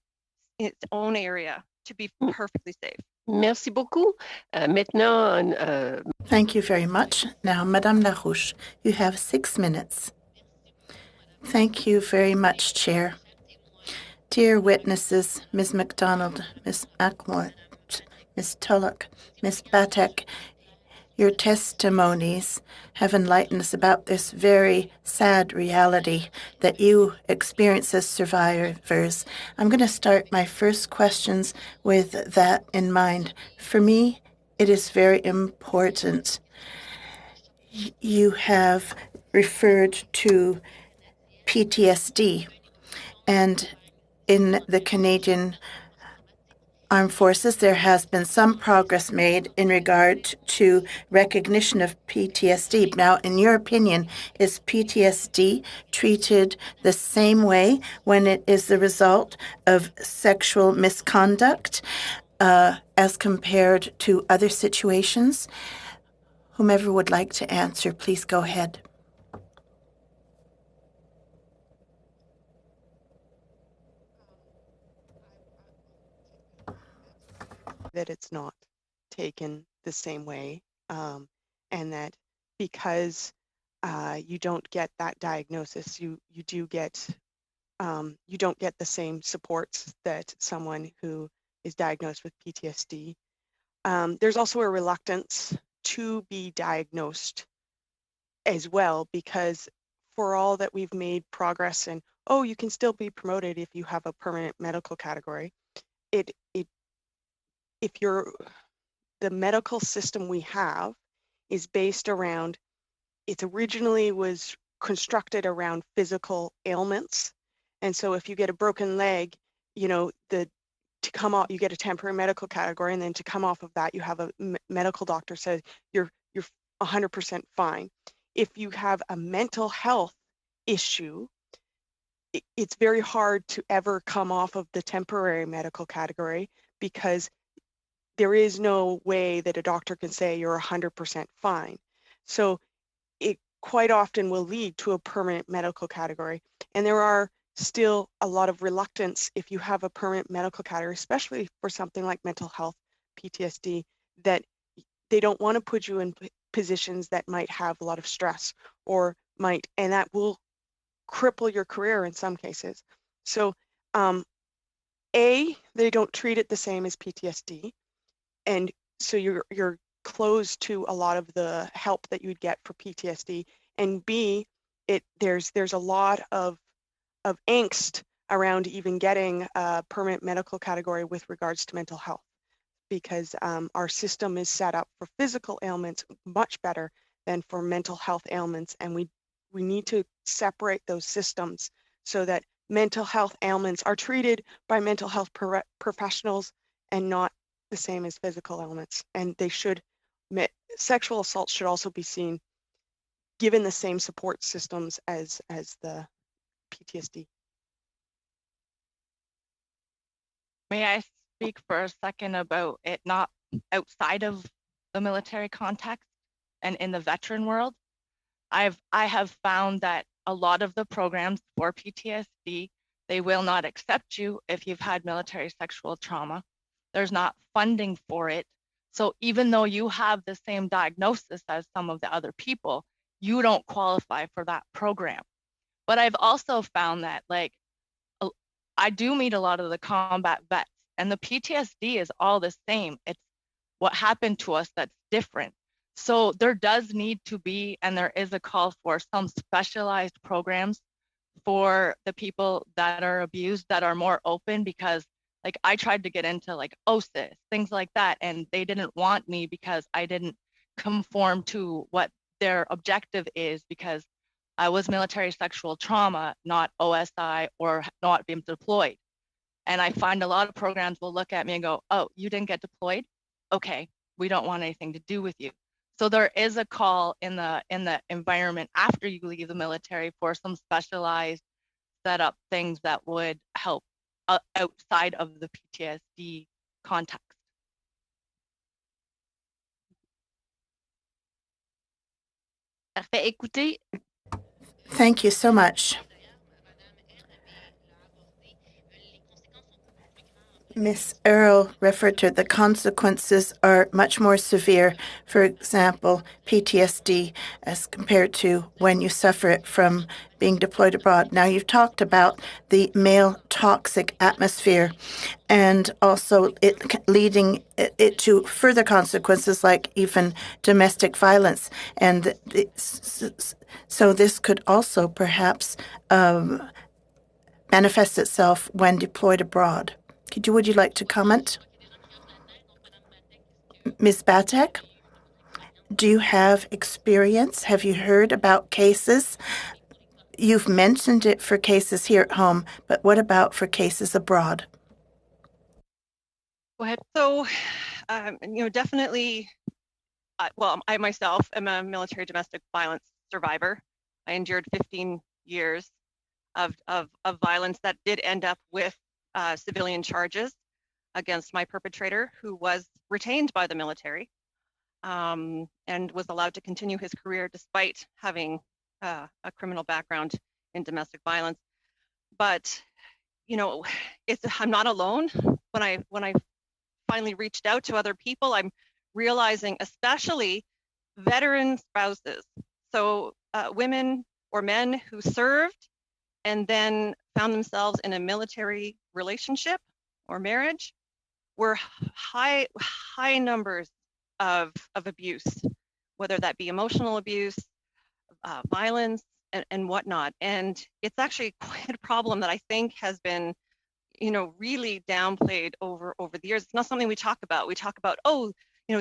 area to be perfectly safe. Merci beaucoup. Maintenant, Thank you very much. Now, Madame Larouche, you have 6 minutes. Thank you very much, Chair. Dear witnesses, Ms. MacDonald, Ms. Ackmore, Ms. Tulloch, Ms. Batek, your testimonies have enlightened us about this very sad reality that you experience as survivors. I'm going to start my first questions with that in mind. For me, it is very important. You have referred to PTSD, and in the Canadian Armed Forces, there has been some progress made in regard to recognition of PTSD. Now, in your opinion, is PTSD treated the same way when it is the result of sexual misconduct as compared to other situations? Whomever would like to answer, please go ahead. That it's not taken the same way, and that because you don't get that diagnosis, you do get you don't get the same supports that someone who is diagnosed with PTSD. There's also a reluctance to be diagnosed as well, because for all that we've made progress and you can still be promoted if you have a permanent medical category, if the medical system we have is based around, it originally was constructed around physical ailments. And so if you get a broken leg, to come off, you get a temporary medical category, and then to come off of that, you have a medical doctor says you're 100% fine. If you have a mental health issue, it's very hard to ever come off of the temporary medical category, because there is no way that a doctor can say you're 100% fine. So it quite often will lead to a permanent medical category. And there are still a lot of reluctance if you have a permanent medical category, especially for something like mental health, PTSD, that they don't want to put you in positions that might have a lot of stress and that will cripple your career in some cases. So they don't treat it the same as PTSD. And so you're closed to a lot of the help that you'd get for PTSD. And B, there's a lot of angst around even getting a permanent medical category with regards to mental health, because our system is set up for physical ailments much better than for mental health ailments. And we need to separate those systems so that mental health ailments are treated by mental health professionals and not the same as physical ailments. And sexual assault should also be seen given the same support systems as the PTSD. May I speak for a second about it not outside of the military context and in the veteran world? I have found that a lot of the programs for PTSD, they will not accept you if you've had military sexual trauma. There's not funding for it. So even though you have the same diagnosis as some of the other people, you don't qualify for that program. But I've also found that, I do meet a lot of the combat vets, and the PTSD is all the same. It's what happened to us that's different. So there does need to be, and there is a call for some specialized programs for the people that are abused, that are more open, because I tried to get into OSIS, things like that, and they didn't want me because I didn't conform to what their objective is, because I was military sexual trauma, not OSI or not being deployed. And I find a lot of programs will look at me and go, oh, you didn't get deployed? Okay, we don't want anything to do with you. So there is a call in the environment after you leave the military for some specialized setup things that would help outside of the PTSD context. Parfait. Écoutez, Thank you so much. Ms. Earle referred to the consequences are much more severe. For example, PTSD as compared to when you suffer it from being deployed abroad. Now, you've talked about the male toxic atmosphere and also it leading it to further consequences like even domestic violence. And so this could also perhaps manifest itself when deployed abroad. Would you like to comment? Ms. Batek, do you have experience? Have you heard about cases? You've mentioned it for cases here at home, but what about for cases abroad? Go ahead. So, definitely, well, I myself am a military domestic violence survivor. I endured 15 years of violence that did end up with civilian charges against my perpetrator, who was retained by the military and was allowed to continue his career despite having a criminal background in domestic violence. But I'm not alone. When I finally reached out to other people, I'm realizing, especially veteran spouses, so women or men who served and then found themselves in a military relationship or marriage, were high numbers of abuse, whether that be emotional abuse, violence, and whatnot. And it's actually quite a problem that I think has been, really downplayed over the years. It's not something we talk about. We talk about, oh,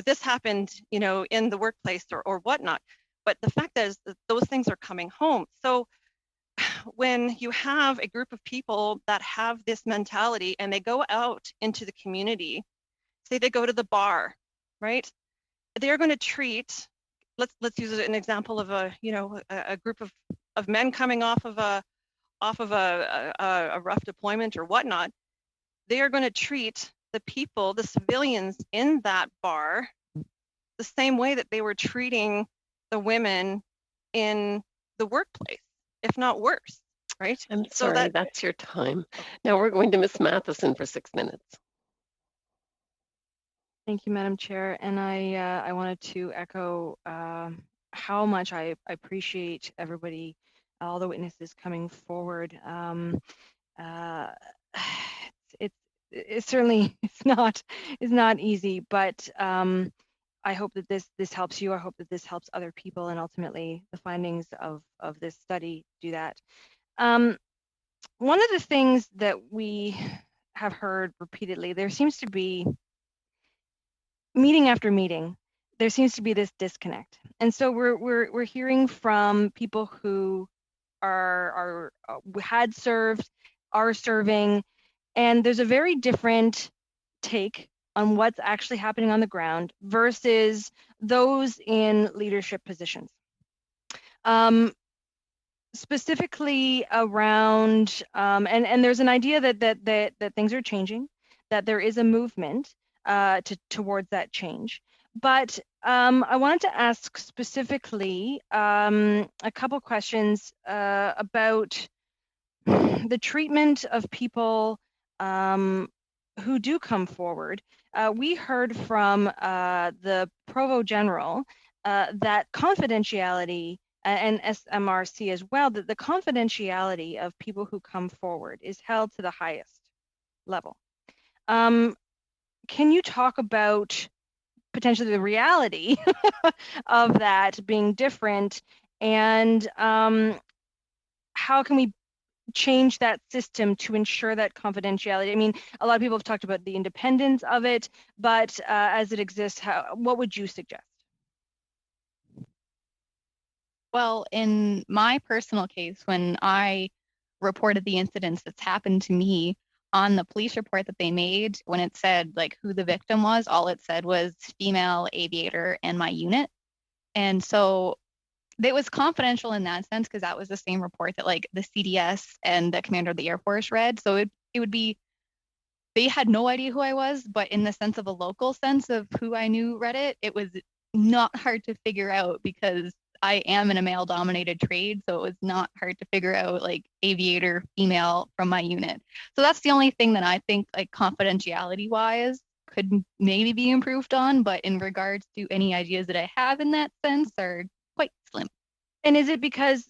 this happened, in the workplace or whatnot. But the fact is that those things are coming home. So when you have a group of people that have this mentality and they go out into the community, say they go to the bar, right? They're going to treat, let's use an example of a group of men coming off of a rough deployment or whatnot. They are going to treat the people, the civilians in that bar, the same way that they were treating the women in the workplace, if not worse, right? I'm sorry, that's your time. Now we're going to Ms. Matheson for 6 minutes. Thank you, Madam Chair. And I wanted to echo how much I appreciate everybody, all the witnesses coming forward. It's certainly it's not easy, but I hope that this helps you. I hope that this helps other people, and ultimately the findings of this study do that. One of the things that we have heard repeatedly, there seems to be meeting after meeting, there seems to be this disconnect, and so we're hearing from people who had served, are serving, and there's a very different take on what's actually happening on the ground versus those in leadership positions. Specifically around, and there's an idea that things are changing, that there is a movement towards that change. But I wanted to ask specifically a couple questions about the treatment of people who do come forward. We heard from the Provost General that confidentiality, and SMRC as well, that the confidentiality of people who come forward is held to the highest level. Can you talk about potentially the reality of that being different, and how can we change that system to ensure that confidentiality? I mean, a lot of people have talked about the independence of it, but as it exists, what would you suggest? Well, in my personal case, when I reported the incidents that's happened to me, on the police report that they made, when it said like who the victim was, all it said was female aviator and my unit. And so it was confidential in that sense, because that was the same report that like the CDS and the commander of the Air Force read. So it would be, they had no idea who I was, but in the sense of a local sense of who I knew read it, it was not hard to figure out, because I am in a male dominated trade, so it was not hard to figure out like aviator female from my unit. So that's the only thing that I think like confidentiality wise could maybe be improved on, but in regards to any ideas that I have in that sense are quite slim. And is it because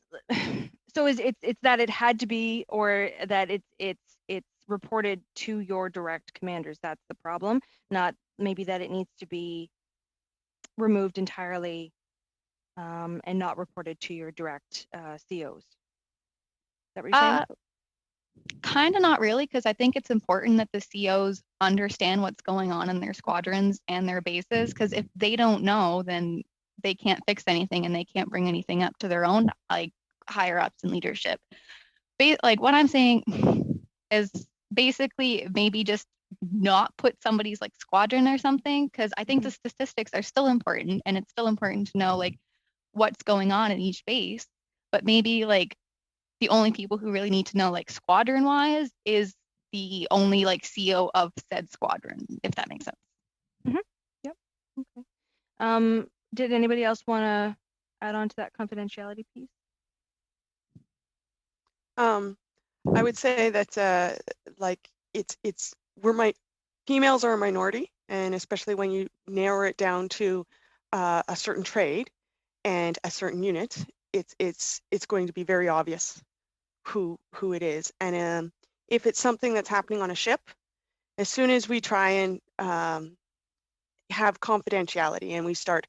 so is it's that it had to be, or that it's reported to your direct commanders? That's the problem, not maybe that it needs to be removed entirely and not reported to your direct COs. Is that what you're saying? Kind of not really, because I think it's important that the COs understand what's going on in their squadrons and their bases, because if they don't know, then they can't fix anything and they can't bring anything up to their own like higher ups in leadership. Like what I'm saying is basically maybe just not put somebody's like squadron or something, because I think the statistics are still important and it's still important to know like what's going on in each base, but maybe like the only people who really need to know like squadron wise is the only like CO of said squadron, if that makes sense. Yep. Okay. Did anybody else want to add on to that confidentiality piece? I would say that like females are a minority, and especially when you narrow it down to a certain trade and a certain unit, it's going to be very obvious who it is. And if it's something that's happening on a ship, as soon as we try and have confidentiality and we start,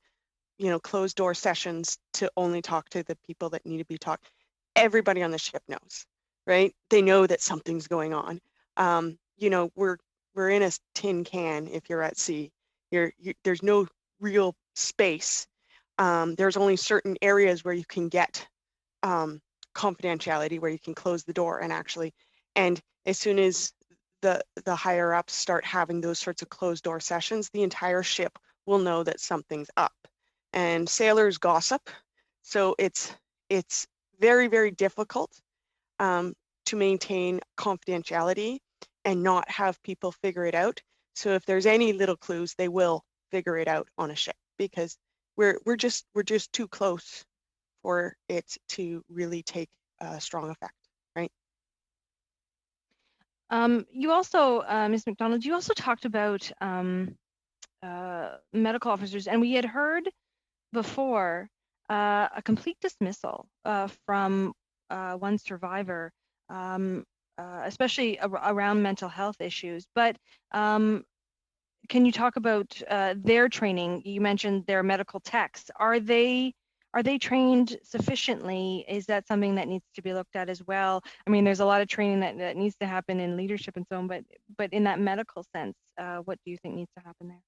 closed door sessions to only talk to the people that need to be talked, everybody on the ship knows, right? They know that something's going on. We're in a tin can if you're at sea. There's no real space. There's only certain areas where you can get confidentiality, where you can close the door and as soon as the higher ups start having those sorts of closed door sessions, the entire ship will know that something's up. And sailors gossip, so it's very, very difficult to maintain confidentiality and not have people figure it out. So if there's any little clues, they will figure it out on a ship, because we're just too close for it to really take a strong effect, right? You also, Ms. McDonald, you also talked about medical officers, and we had heard before a complete dismissal from one survivor, especially around mental health issues. But can you talk about their training? You mentioned their medical techs. Are they trained sufficiently? Is that something that needs to be looked at as well? I mean, there's a lot of training that needs to happen in leadership and so on, but in that medical sense, what do you think needs to happen there?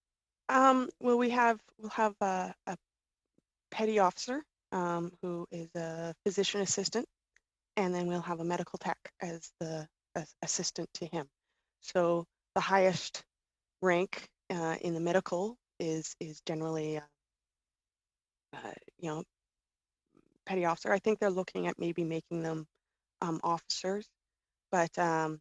Well, we'll have a petty officer who is a physician assistant, and then we'll have a medical tech as the assistant to him. So the highest rank in the medical is generally petty officer. I think they're looking at maybe making them officers, but that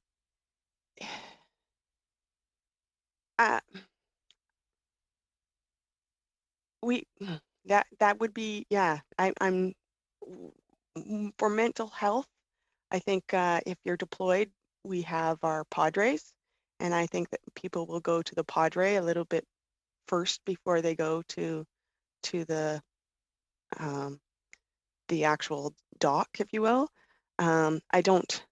would be, yeah. I'm for mental health. I think if you're deployed, we have our padres, and I think that people will go to the padre a little bit first before they go to the actual doc, if you will. I don't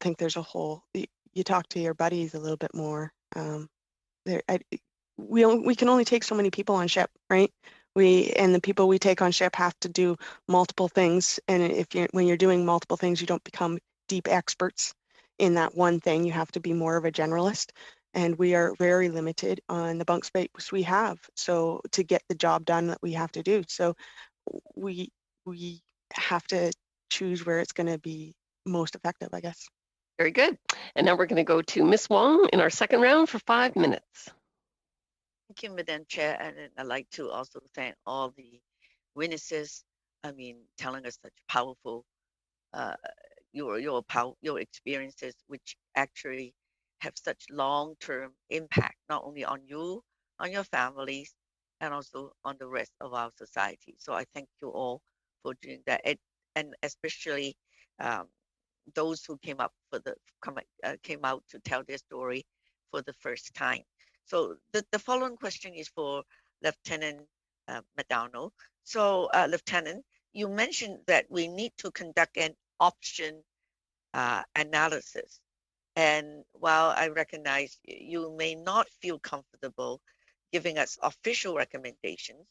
think there's a whole. You talk to your buddies a little bit more. We can only take so many people on ship, right? And the people we take on ship have to do multiple things, and when you're doing multiple things, you don't become deep experts in that one thing. You have to be more of a generalist, and we are very limited on the bunk space we have, so to get the job done that we have to do. So we have to choose where it's going to be most effective, I guess. Very good. And now we're going to go to Ms. Wong in our second round for 5 minutes. Thank you, Madam Chair, and I'd like to also thank all the witnesses. Telling us such powerful, your experiences, which actually have such long-term impact, not only on you, on your families, and also on the rest of our society. So I thank you all for doing that, and especially um, those who came out to tell their story for the first time. So the following question is for Lieutenant McDonald. So Lieutenant, you mentioned that we need to conduct an option analysis. And while I recognize you may not feel comfortable giving us official recommendations,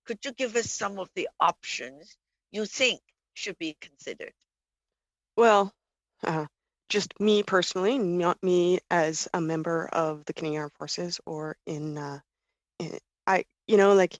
could you give us some of the options you think should be considered? Well, just me personally, not me as a member of the Canadian Armed Forces or like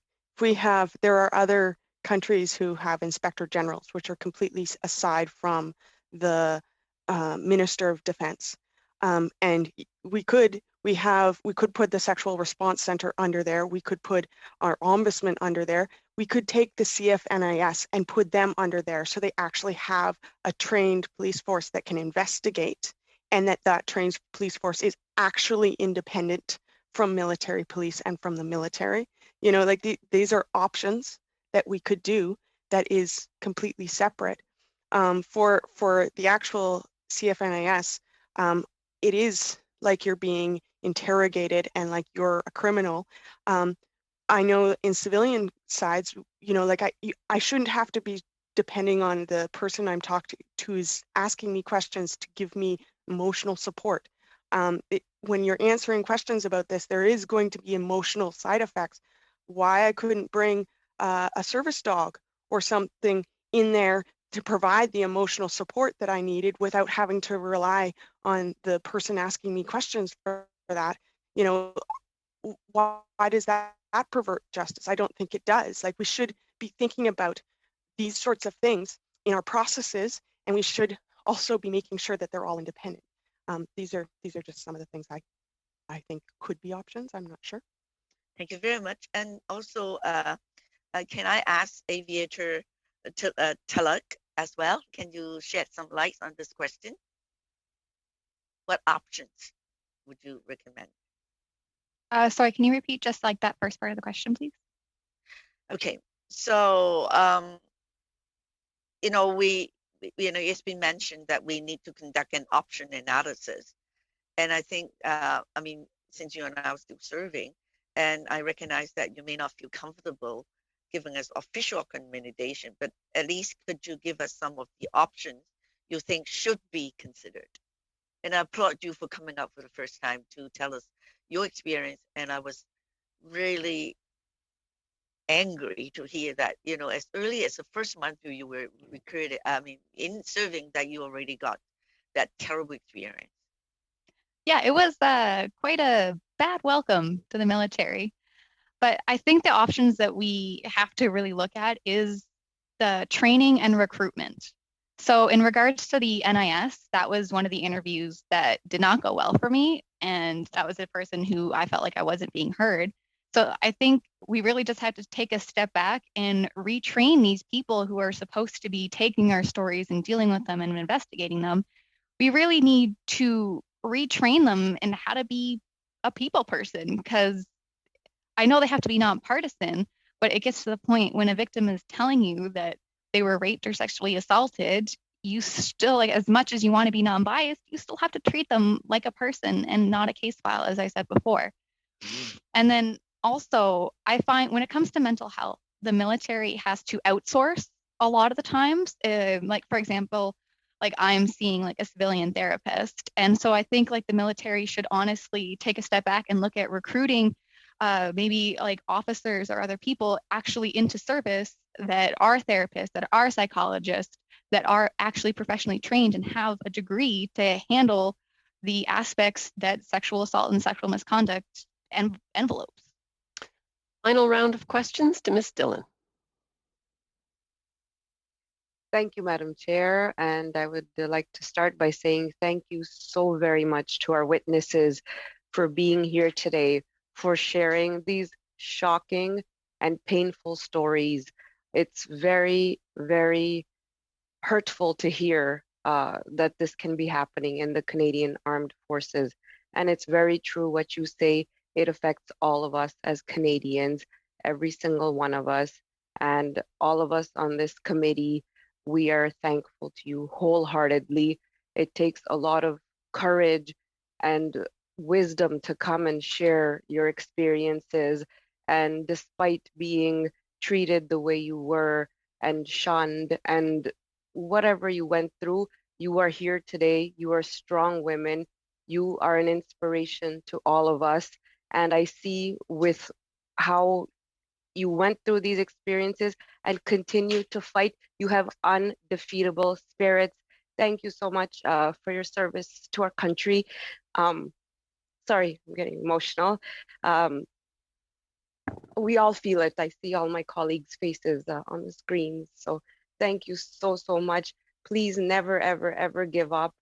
there are other countries who have inspector generals, which are completely aside from the Minister of Defense. And we could put the Sexual Response Center under there. We could put our ombudsman under there. We could take the CFNIS and put them under there, so they actually have a trained police force that can investigate, and that trained police force is actually independent from military police and from the military. These are options that we could do that is completely separate. For the actual CFNIS, it is like you're being interrogated and like you're a criminal. I know in civilian sides, I shouldn't have to be depending on the person I'm talking to is asking me questions to give me emotional support. When you're answering questions about this, there is going to be emotional side effects. Why I couldn't bring a service dog or something in there to provide the emotional support that I needed without having to rely on the person asking me questions for that. Why does that pervert justice? I don't think it does. Like, we should be thinking about these sorts of things in our processes, and we should also be making sure that they're all independent. These are just some of the things I think could be options. I'm not sure. Thank you very much. And also, can I ask Aviator Taluk as well? Can you shed some light on this question? What options would you recommend? Sorry, can you repeat just like that first part of the question, please? Okay, so it's been mentioned that we need to conduct an option analysis, and I think since you are now still serving, and I recognize that you may not feel comfortable giving us official recommendation, but at least could you give us some of the options you think should be considered? And I applaud you for coming up for the first time to tell us your experience. And I was really angry to hear that, as early as the first month you were recruited, in serving, that you already got that terrible experience. Yeah, it was quite a bad welcome to the military. But I think the options that we have to really look at is the training and recruitment. So in regards to the NIS, that was one of the interviews that did not go well for me. And that was a person who I felt like I wasn't being heard. So I think we really just had to take a step back and retrain these people who are supposed to be taking our stories and dealing with them and investigating them. We really need to retrain them in how to be a people person, because I know they have to be nonpartisan, but it gets to the point when a victim is telling you that they were raped or sexually assaulted, you still, like, as much as you want to be non-biased, you still have to treat them like a person and not a case file, as I said before. And then also, I find when it comes to mental health, the military has to outsource a lot of the times. Like, for example, like I'm seeing like a civilian therapist. And so I think like the military should honestly take a step back and look at recruiting maybe like officers or other people actually into service that are therapists, that are psychologists, that are actually professionally trained and have a degree to handle the aspects that sexual assault and sexual misconduct envelopes. Final round of questions to Ms. Dillon. Thank you, Madam Chair. And I would like to start by saying thank you so very much to our witnesses for being here today, for sharing these shocking and painful stories. It's very, very hurtful to hear that this can be happening in the Canadian Armed Forces. And it's very true what you say. It affects all of us as Canadians. every single one of us. And all of us on this committee, we are thankful to you wholeheartedly. It takes a lot of courage and wisdom to come and share your experiences. And despite being treated the way you were and shunned and whatever you went through, you are here today. You are strong women. You are an inspiration to all of us. And I see with how you went through these experiences and continue to fight. You have undefeatable spirits. Thank you so much for your service to our country. Sorry, I'm getting emotional. We all feel it. I see all my colleagues' faces on the screen. So thank you so, so much. Please never, ever, ever give up.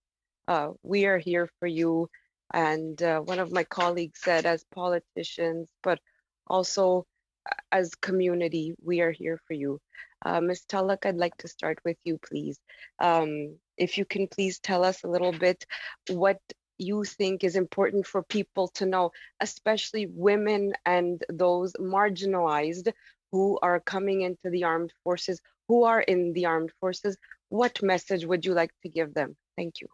We are here for you. And one of my colleagues said, as politicians, but also as community, we are here for you. Ms. Tulloch, I'd like to start with you, please. If you can please tell us a little bit what you think is important for people to know, especially women and those marginalized who are coming into the armed forces, who are in the armed forces. What message would you like to give them? Thank you.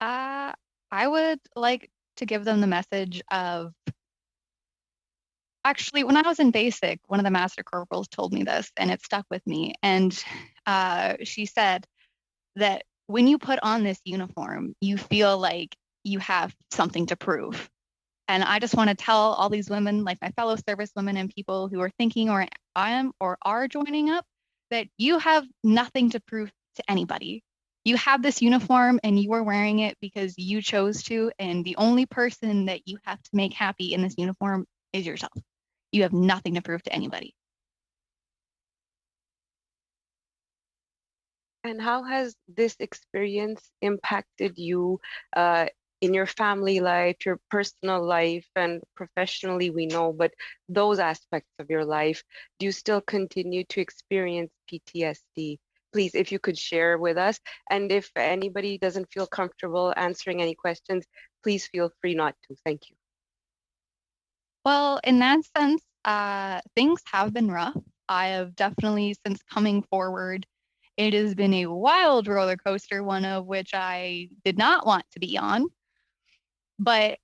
I would like to give them the message of, actually, when I was in basic, one of the master corporals told me this and it stuck with me. And she said that when you put on this uniform, you feel like you have something to prove. And I just want to tell all these women, like my fellow service women and people who are thinking or are joining up, that you have nothing to prove to anybody. You have this uniform and you are wearing it because you chose to, and the only person that you have to make happy in this uniform is yourself. You have nothing to prove to anybody. And how has this experience impacted you in your family life, your personal life, and professionally, we know, but those aspects of your life, do you still continue to experience PTSD? Please, if you could share with us. And if anybody doesn't feel comfortable answering any questions, please feel free not to. Thank you. Well, in that sense, things have been rough. I have definitely, since coming forward, it has been a wild roller coaster, one of which I did not want to be on. But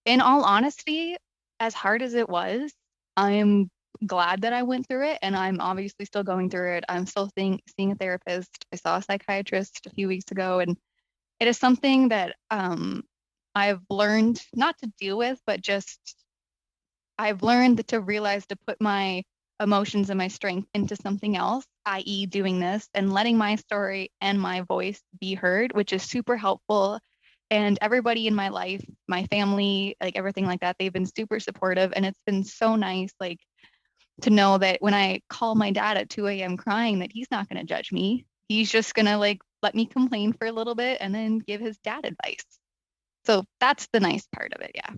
in all honesty, as hard as it was, I am glad that I went through it, and I'm obviously still going through it. I'm still seeing a therapist. I saw a psychiatrist a few weeks ago, and it is something that I've learned not to deal with, but just I've learned to realize to put my emotions and my strength into something else, i.e., doing this and letting my story and my voice be heard, which is super helpful. And everybody in my life, my family, like everything like that, they've been super supportive. And it's been so nice, like, to know that when I call my dad at 2 a.m. crying, that he's not going to judge me. He's just going to like let me complain for a little bit and then give his dad advice. So that's the nice part of it. Yeah.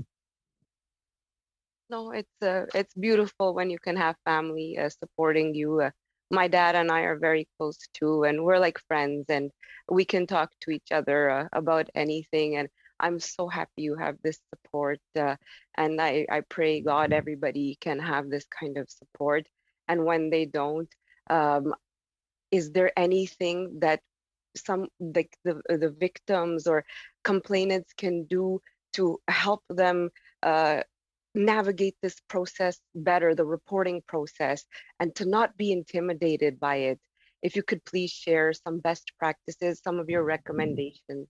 No, it's beautiful when you can have family supporting you. My dad and I are very close too, and we're like friends, and we can talk to each other about anything. And I'm so happy you have this support, and I pray God everybody can have this kind of support. And when they don't, um, is there anything that some like the victims or complainants can do to help them navigate this process better, the reporting process, and to not be intimidated by it? If you could please share some best practices, some of your recommendations.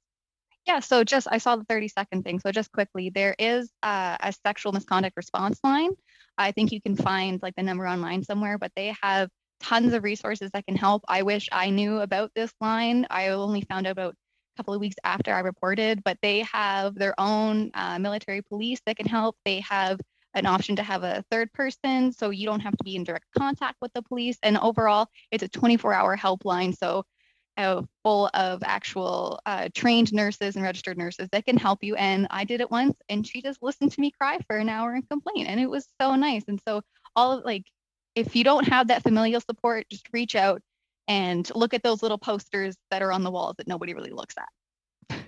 Yeah, so just I saw the 30-second thing. So just quickly, there is a sexual misconduct response line. I think you can find like the number online somewhere, but they have tons of resources that can help. I wish I knew about this line. I only found out about a couple of weeks after I reported, but they have their own military police that can help. They have an option to have a third person, so you don't have to be in direct contact with the police. And overall, it's a 24-hour helpline. So full of actual trained nurses and registered nurses that can help you. And I did it once, and she just listened to me cry for an hour and complain, and it was so nice. And so all of like, if you don't have that familial support, just reach out and look at those little posters that are on the walls that nobody really looks at.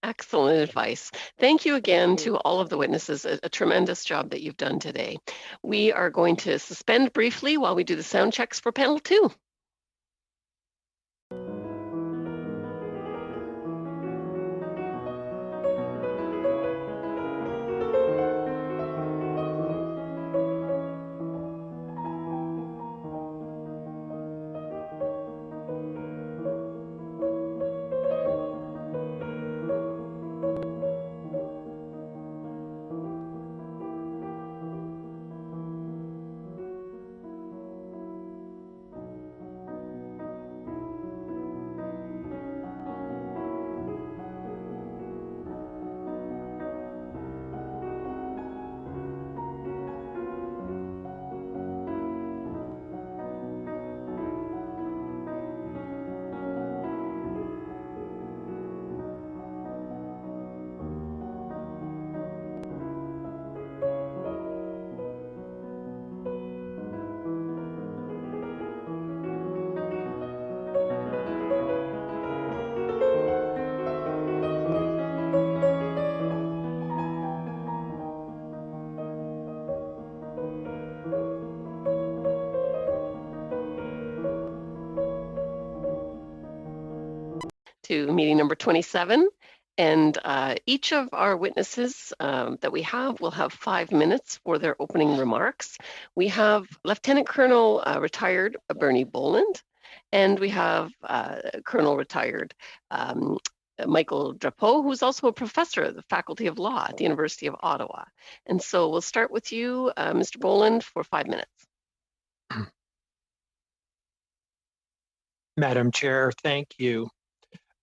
Excellent advice. Thank you again to all of the witnesses. A tremendous job that you've done today. We are going to suspend briefly while we do the sound checks for panel 2. To meeting number 27. And each of our witnesses that we have will have 5 minutes for their opening remarks. We have Lieutenant Colonel retired Bernie Boland, and we have Colonel retired Michael Drapeau, who's also a professor at the Faculty of Law at the University of Ottawa. And so we'll start with you, Mr. Boland, for 5 minutes. Madam Chair, thank you.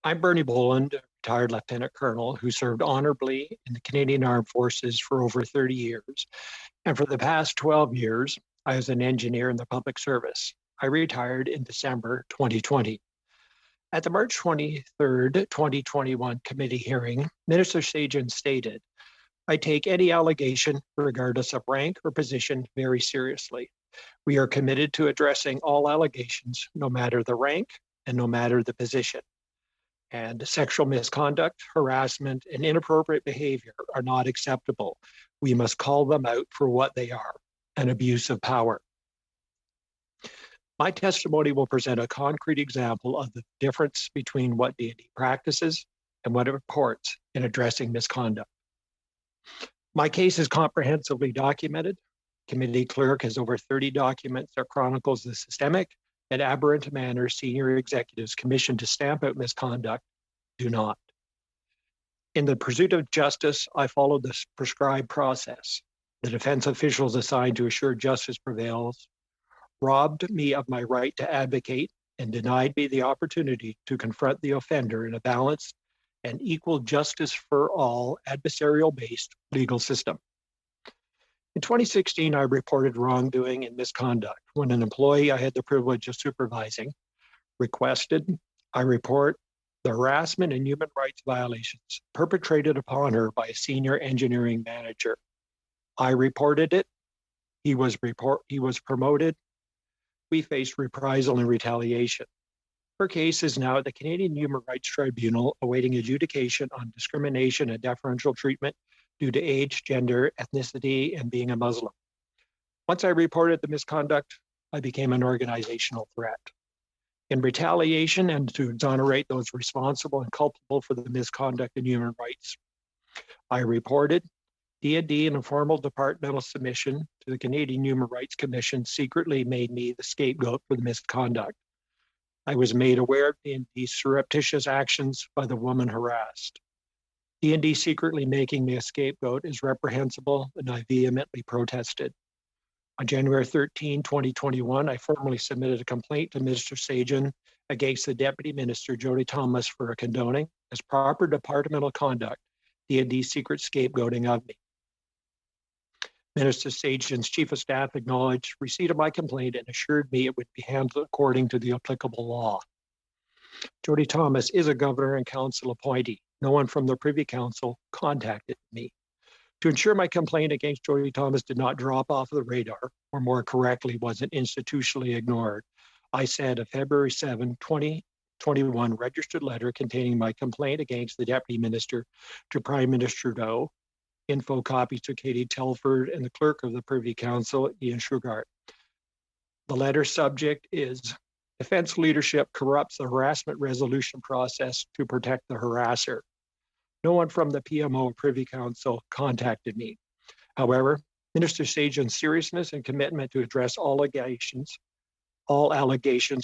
I'm Bernie Boland, retired Lieutenant Colonel who served honorably in the Canadian Armed Forces for over 30 years. And for the past 12 years, I was an engineer in the public service. I retired in December 2020. At the March 23rd, 2021 committee hearing, Minister Sajjan stated, "I take any allegation, regardless of rank or position, very seriously. We are committed to addressing all allegations, no matter the rank and no matter the position. And sexual misconduct, harassment, and inappropriate behavior are not acceptable. We must call them out for what they are, an abuse of power." My testimony will present a concrete example of the difference between what D&D practices and what it reports in addressing misconduct. My case is comprehensively documented. Committee clerk has over 30 documents that chronicles the systemic and aberrant manner senior executives commissioned to stamp out misconduct do not. In the pursuit of justice, I followed the prescribed process. The defense officials assigned to assure justice prevails robbed me of my right to advocate and denied me the opportunity to confront the offender in a balanced and equal justice for all adversarial-based legal system. In 2016, I reported wrongdoing and misconduct when an employee I had the privilege of supervising requested I report the harassment and human rights violations perpetrated upon her by a senior engineering manager. I reported it. He was promoted. We faced reprisal and retaliation. Her case is now at the Canadian Human Rights Tribunal awaiting adjudication on discrimination and deferential treatment due to age, gender, ethnicity, and being a Muslim. Once I reported the misconduct, I became an organizational threat. In retaliation and to exonerate those responsible and culpable for the misconduct in human rights, I reported D&D in a formal departmental submission to the Canadian Human Rights Commission secretly made me the scapegoat for the misconduct. I was made aware of D&D's surreptitious actions by the woman harassed. D&D secretly making me a scapegoat is reprehensible, and I vehemently protested. On January 13, 2021, I formally submitted a complaint to Minister Sajjan against the Deputy Minister, Jody Thomas, for condoning, as proper departmental conduct, D&D's secret scapegoating of me. Minister Sajjan's Chief of Staff acknowledged receipt of my complaint and assured me it would be handled according to the applicable law. Jody Thomas is a Governor and Council appointee. No one from the Privy Council contacted me. To ensure my complaint against Jody Thomas did not drop off the radar, or more correctly, wasn't institutionally ignored, I sent a February 7, 2020 2021 registered letter containing my complaint against the Deputy Minister to Prime Minister Doe. Info copies to Katie Telford and the Clerk of the Privy Council, Ian Shugart. The letter subject is Defense leadership corrupts the harassment resolution process to protect the harasser. No one from the PMO Privy Council contacted me. However, Minister Sajan's seriousness and commitment to address all allegations,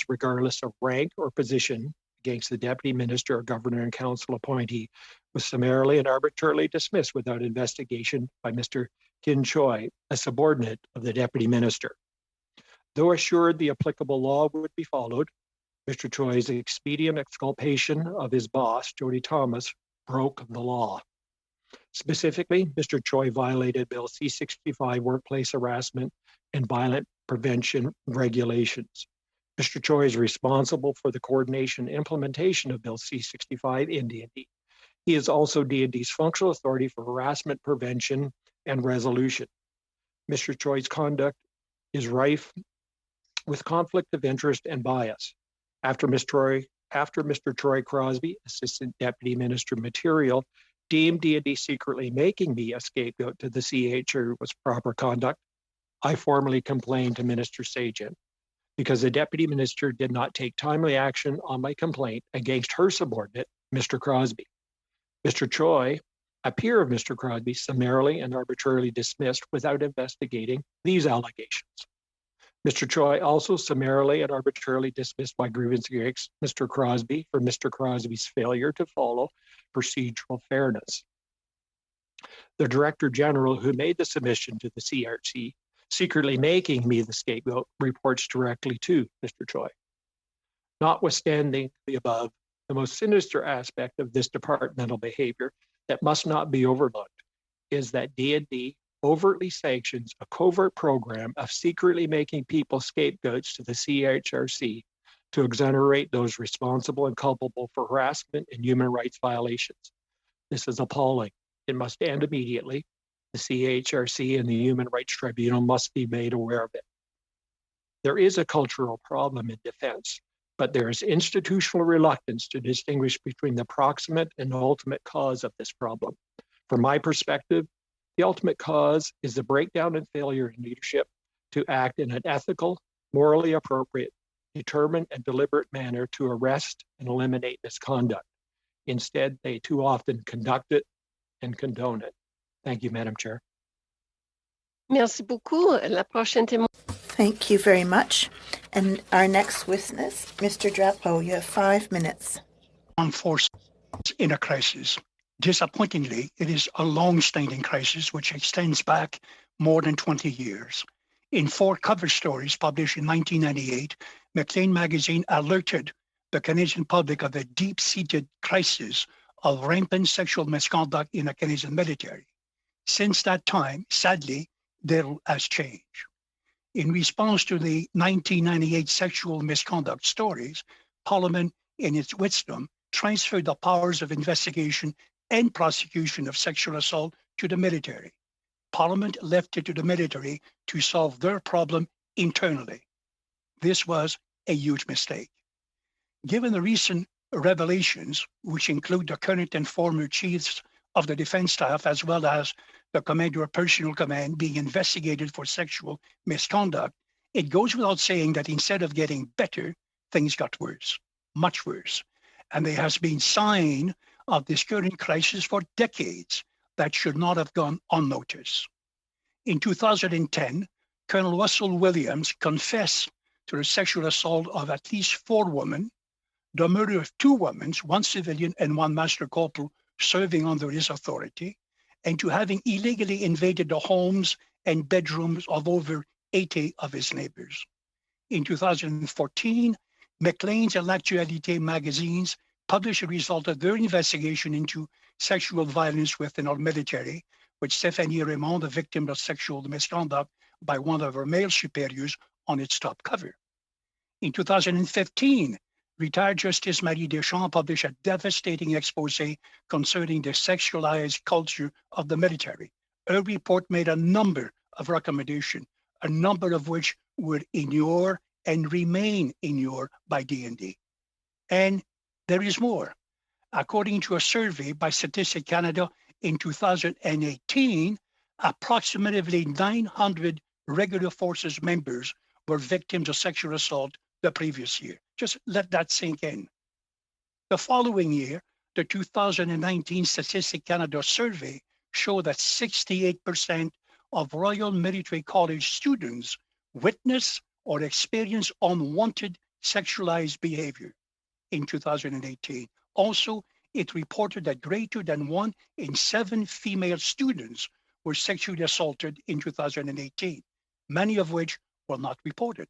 regardless of rank or position, against the Deputy Minister, Governor, and Council appointee was summarily and arbitrarily dismissed without investigation by Mr. Kin Choi, a subordinate of the Deputy Minister. Though assured the applicable law would be followed, Mr. Choi's expedient exculpation of his boss, Jody Thomas, broke the law. Specifically, Mr. Choi violated Bill C-65 workplace harassment and violent prevention regulations. Mr. Choi is responsible for the coordination and implementation of Bill C-65 in D&D. He is also D&D's functional authority for harassment prevention and resolution. Mr. Choi's conduct is rife with conflict of interest and bias. After Mr. Troy Crosby, Assistant Deputy Minister Material, deemed D&D secretly making me a scapegoat to the CHR was proper conduct, I formally complained to Minister Sajan because the Deputy Minister did not take timely action on my complaint against her subordinate, Mr. Crosby. Mr. Choi, a peer of Mr. Crosby, summarily and arbitrarily dismissed without investigating these allegations. Mr. Choi also summarily and arbitrarily dismissed my grievance against Mr. Crosby for Mr. Crosby's failure to follow procedural fairness. The Director General who made the submission to the CRC, secretly making me the scapegoat, reports directly to Mr. Choi. Notwithstanding the above, the most sinister aspect of this departmental behavior that must not be overlooked is that D&D overtly sanctions a covert program of secretly making people scapegoats to the CHRC to exonerate those responsible and culpable for harassment and human rights violations. This is appalling. It must end immediately. The CHRC and the Human Rights Tribunal must be made aware of it. There is a cultural problem in defense, but there is institutional reluctance to distinguish between the proximate and ultimate cause of this problem. From my perspective, the ultimate cause is the breakdown and failure in leadership to act in an ethical, morally appropriate, determined, and deliberate manner to arrest and eliminate misconduct. Instead, they too often conduct it and condone it. Thank you, Madam Chair. Merci beaucoup. La prochaine témoin. Thank you very much. And our next witness, Mr. Drapeau, you have 5 minutes. Armed forces in a crisis. Disappointingly, it is a long-standing crisis which extends back more than 20 years. In 4 cover stories published in 1998, Maclean magazine alerted the Canadian public of a deep-seated crisis of rampant sexual misconduct in the Canadian military. Since that time, sadly, little has changed. In response to the 1998 sexual misconduct stories, Parliament, in its wisdom, transferred the powers of investigation and prosecution of sexual assault to the military. Parliament left it to the military to solve their problem internally. This was a huge mistake. Given the recent revelations, which include the current and former chiefs of the defense staff, as well as the commander of personnel command being investigated for sexual misconduct, it goes without saying that instead of getting better, things got worse, much worse. And there has been sign of this current crisis for decades that should not have gone unnoticed. In 2010, Colonel Russell Williams confessed to the sexual assault of at least 4 women, the murder of 2 women, 1 civilian and 1 master corporal serving under his authority, and to having illegally invaded the homes and bedrooms of over 80 of his neighbors. In 2014, Maclean's and L'Actualité magazines published a result of their investigation into sexual violence within our military, with Stéphanie Raymond, the victim of sexual misconduct by one of her male superiors, on its top cover. In 2015, retired Justice Marie Deschamps published a devastating expose concerning the sexualized culture of the military. Her report made a number of recommendations, a number of which would inure and remain inured by D&D. And There is more. According to a survey by Statistics Canada in 2018, approximately 900 regular forces members were victims of sexual assault the previous year. Just let that sink in. The following year, the 2019 Statistics Canada survey showed that 68% of Royal Military College students witness or experience unwanted sexualized behavior in 2018. Also, it reported that greater than 1 in 7 female students were sexually assaulted in 2018, many of which were not reported.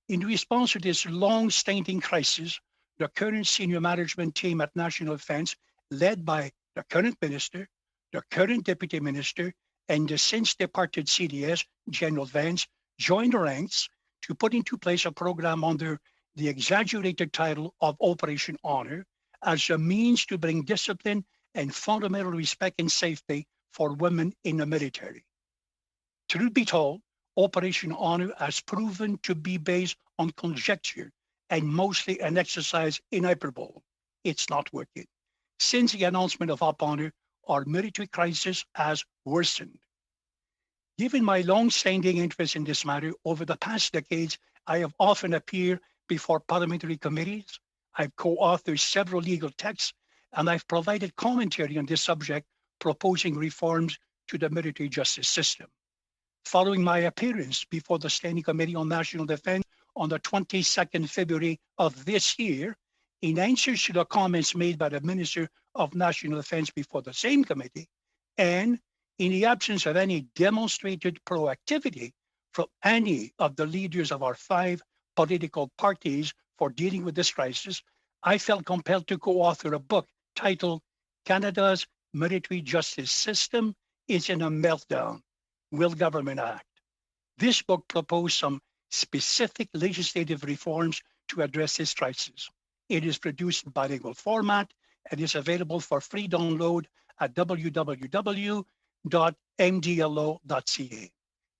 In response to this long-standing crisis, the current senior management team at National Defence, led by the current minister, the current deputy minister, and the since departed CDS, General Vance, joined ranks to put into place a program under the exaggerated title of Operation Honor as a means to bring discipline and fundamental respect and safety for women in the military. Truth be told, Operation Honor has proven to be based on conjecture and mostly an exercise in hyperbole. It's not working. Since the announcement of Op Honor, our military crisis has worsened. Given my long-standing interest in this matter, over the past decades, I have often appeared before parliamentary committees. I've co-authored several legal texts, and I've provided commentary on this subject, proposing reforms to the military justice system. Following my appearance before the Standing Committee on National Defense on the 22nd February of this year, in answer to the comments made by the Minister of National Defense before the same committee, and in the absence of any demonstrated proactivity from any of the leaders of our 5 political parties for dealing with this crisis, I felt compelled to co-author a book titled Canada's Military Justice System is in a Meltdown. Will Government Act? This book proposed some specific legislative reforms to address this crisis. It is produced in bilingual format and is available for free download at www.mdlo.ca.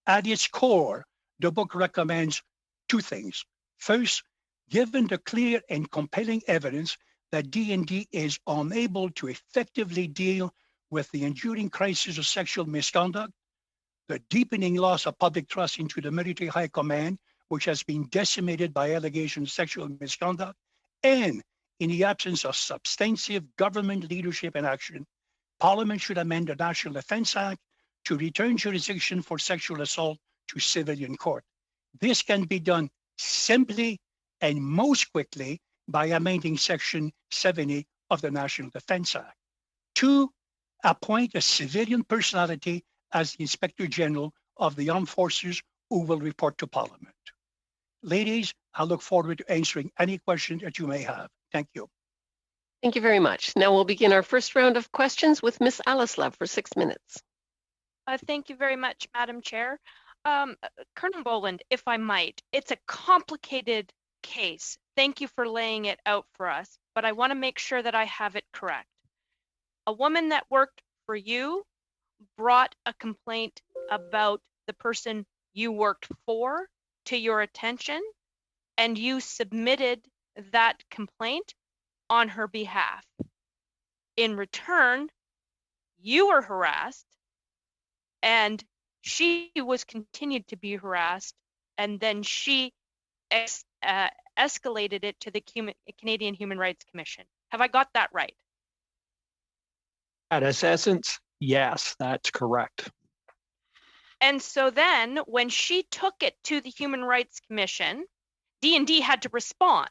At its core, the book recommends 2 things. First, given the clear and compelling evidence that D&D is unable to effectively deal with the enduring crisis of sexual misconduct, the deepening loss of public trust into the military high command, which has been decimated by allegations of sexual misconduct, and in the absence of substantive government leadership and action, Parliament should amend the National Defence Act to return jurisdiction for sexual assault to civilian court. This can be done simply and most quickly by amending Section 70 of the National Defence Act. 2, appoint a civilian personality as the Inspector General of the Armed Forces who will report to Parliament. Ladies, I look forward to answering any questions that you may have. Thank you. Thank you very much. Now we'll begin our first round of questions with Ms. Alislav for 6 minutes. Thank you very much, Madam Chair. Colonel Boland, if I might, it's a complicated case. Thank you for laying it out for us, but I want to make sure that I have it correct. A woman that worked for you brought a complaint about the person you worked for to your attention, and you submitted that complaint on her behalf. In return, you were harassed, and she was continued to be harassed, and then she escalated it to the Canadian Human Rights Commission. Have I got that right? At its essence, yes, that's correct. And so then when she took it to the Human Rights Commission, D&D had to respond.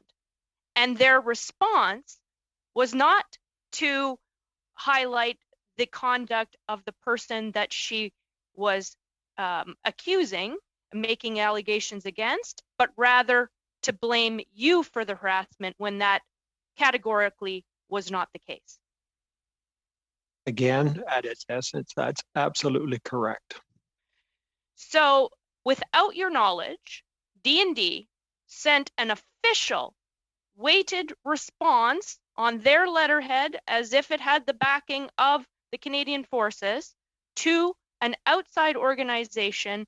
And their response was not to highlight the conduct of the person that she was accusing, making allegations against, but rather to blame you for the harassment when that categorically was not the case. Again, at its essence, that's absolutely correct. So without your knowledge, D&D sent an official weighted response on their letterhead as if it had the backing of the Canadian Forces to an outside organization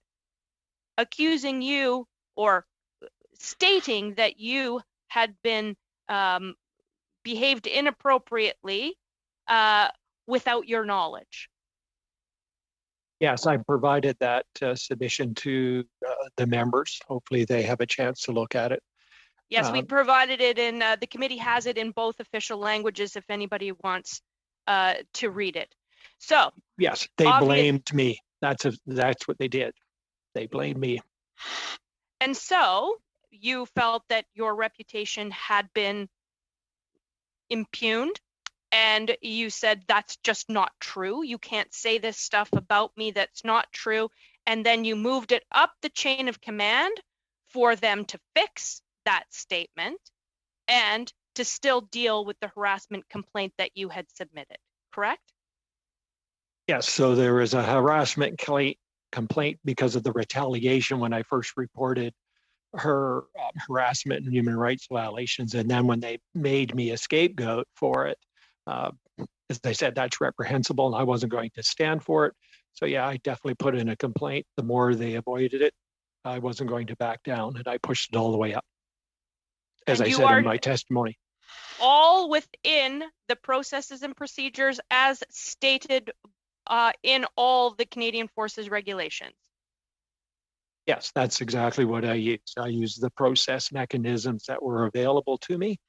accusing you or stating that you had been behaved inappropriately without your knowledge? Yes, I provided that submission to the members. Hopefully they have a chance to look at it. Yes, we provided it in, the committee has it in both official languages if anybody wants to read it. So. Yes, they blamed me. That's what they did. They blamed me. And so you felt that your reputation had been impugned, and you said, that's just not true. You can't say this stuff about me that's not true. And then you moved it up the chain of command for them to fix that statement and to still deal with the harassment complaint that you had submitted, correct? Yes, so there was a harassment complaint because of the retaliation when I first reported her harassment and human rights violations. And then when they made me a scapegoat for it, as they said, that's reprehensible and I wasn't going to stand for it. So yeah, I definitely put in a complaint. The more they avoided it, I wasn't going to back down, and I pushed it all the way up, as I said in my testimony. All within the processes and procedures as stated in all the Canadian Forces regulations. Yes, that's exactly what I used. I used the process mechanisms that were available to me.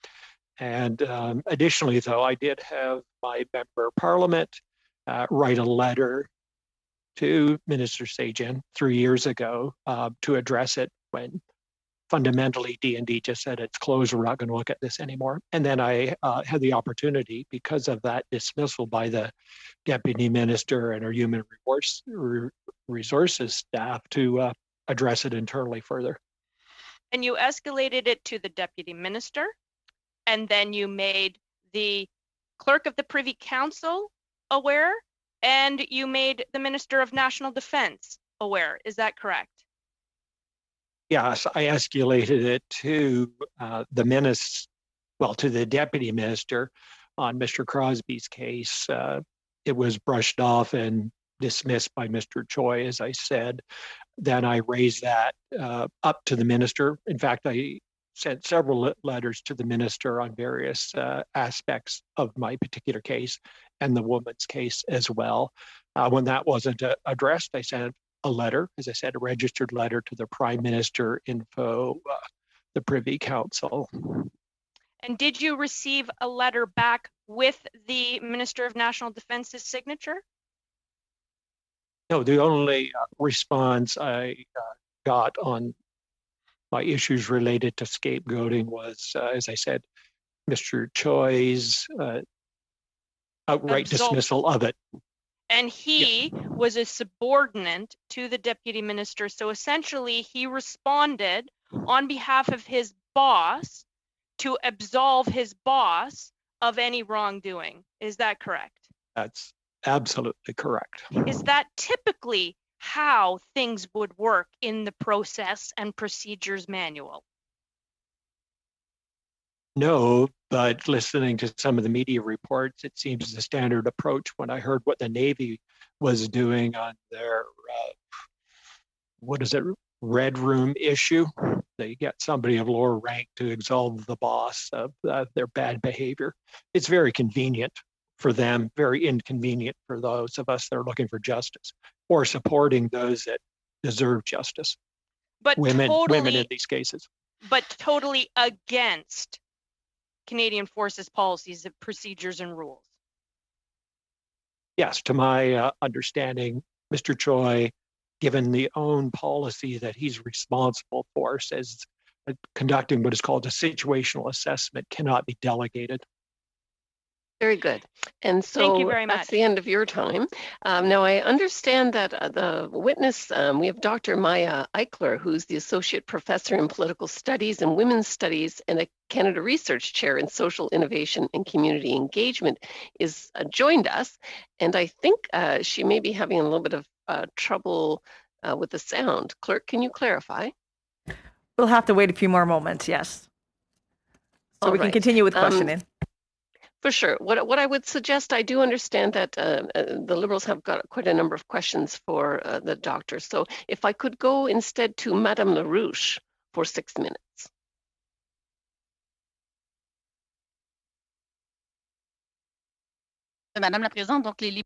And additionally, though, I did have my member of parliament write a letter to Minister Sajjan 3 years ago to address it when fundamentally D&D just said it's closed, we're not going to look at this anymore. And then I had the opportunity, because of that dismissal by the Deputy Minister and our Human Resources staff, to address it internally further. And you escalated it to the Deputy Minister, and then you made the Clerk of the Privy Council aware, and you made the Minister of National Defense aware. Is that correct? Yes, I escalated it to to the Deputy Minister on Mr. Crosby's case. It was brushed off and dismissed by Mr. Choi, as I said. Then I raised that up to the minister. In fact, I sent several letters to the minister on various aspects of my particular case and the woman's case as well. When that wasn't addressed, I sent a letter, as I said, a registered letter to the Prime Minister info, the Privy Council. And did you receive a letter back with the Minister of National Defense's signature? No, the only response I got on my issues related to scapegoating was, as I said, Mr. Choi's outright dismissal of it. And he was a subordinate to the Deputy Minister. So essentially, he responded on behalf of his boss to absolve his boss of any wrongdoing. Is that correct? That's absolutely correct. Is that typically how things would work in the process and procedures manual? No, but listening to some of the media reports, it seems the standard approach. When I heard what the Navy was doing on their, Red Room issue, they get somebody of lower rank to absolve the boss of their bad behavior. It's very convenient for them, very inconvenient for those of us that are looking for justice or supporting those that deserve justice. But women in these cases. But totally against Canadian Forces policies, procedures, and rules. Yes, to my understanding, Mr. Choi, given the own policy that he's responsible for, says conducting what is called a situational assessment cannot be delegated. Very good. And so thank you very much. That's the end of your time. Now, I understand that the witness, we have Dr. Maya Eichler, who's the Associate Professor in Political Studies and Women's Studies and a Canada Research Chair in Social Innovation and Community Engagement, is joined us. And I think she may be having a little bit of trouble with the sound. Clerk, can you clarify? We'll have to wait a few more moments, yes. So All we right. can continue with questioning. For sure. What I would suggest, I do understand that the Liberals have got quite a number of questions for the doctor. So if I could go instead to Madame LaRouche for 6 minutes. Madame la Présidente, donc les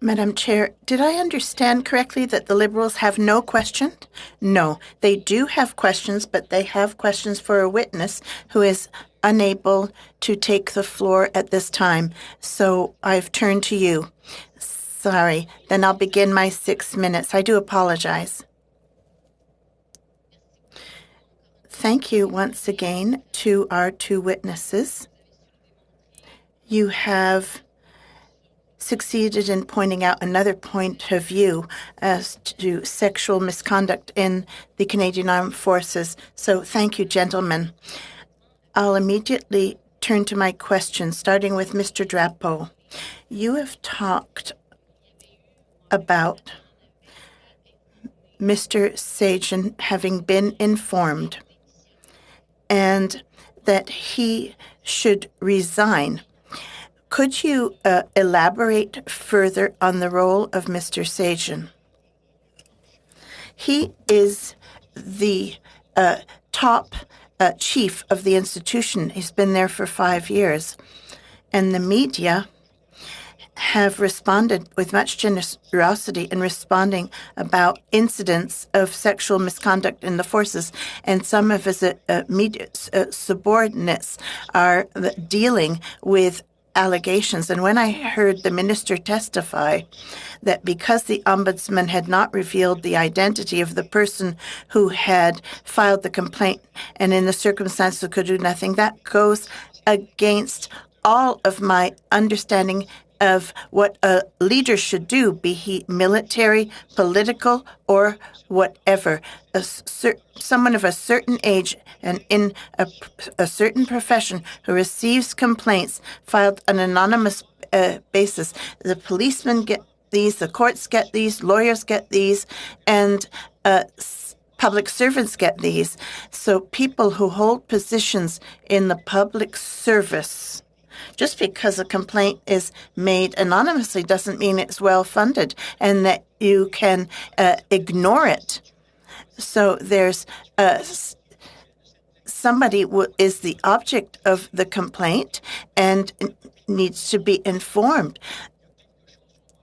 Madam Chair, did I understand correctly that the Liberals have no question? No, they do have questions, but they have questions for a witness who is unable to take the floor at this time. So I've turned to you. Sorry, then I'll begin my 6 minutes. I do apologize. Thank you once again to our two witnesses. You have succeeded in pointing out another point of view as to sexual misconduct in the Canadian Armed Forces. So thank you, gentlemen. I'll immediately turn to my questions, starting with Mr. Drapeau. You have talked about Mr. Sagen having been informed and that he should resign. Could you elaborate further on the role of Mr. Sagen? He is the top chief of the institution. He's been there for 5 years. And the media have responded with much generosity in responding about incidents of sexual misconduct in the forces. And some of his media subordinates are dealing with allegations. And when I heard the minister testify that because the ombudsman had not revealed the identity of the person who had filed the complaint and in the circumstances could do nothing, that goes against all of my understanding of what a leader should do, be he military, political, or whatever. Someone of a certain age and in a certain profession who receives complaints filed on an anonymous basis. The policemen get these, the courts get these, lawyers get these, and public servants get these. So people who hold positions in the public service, just because a complaint is made anonymously doesn't mean it's well funded and that you can ignore it. So there's somebody is the object of the complaint and needs to be informed.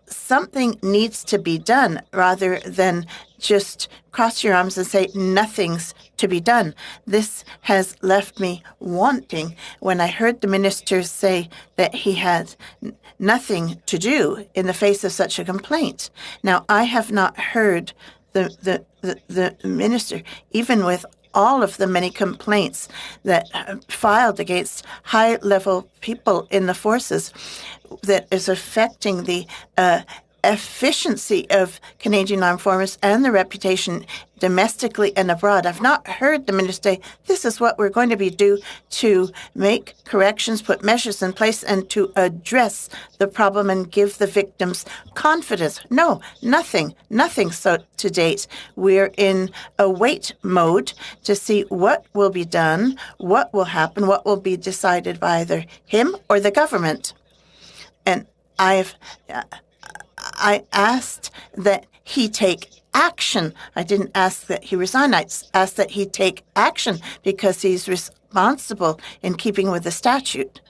Something needs to be done rather than just cross your arms and say nothing's to be done. This has left me wanting when I heard the minister say that he had nothing to do in the face of such a complaint. Now, I have not heard the minister, even with all of the many complaints that filed against high-level people in the forces that is affecting the efficiency of Canadian Armed Forces and the reputation domestically and abroad. I've not heard the minister say, this is what we're going to be do to make corrections, put measures in place, and to address the problem and give the victims confidence. No, nothing so to date. We're in a wait mode to see what will be done, what will happen, what will be decided by either him or the government. And I asked that he take action. I didn't ask that he resign. I asked that he take action because he's responsible in keeping with the statute.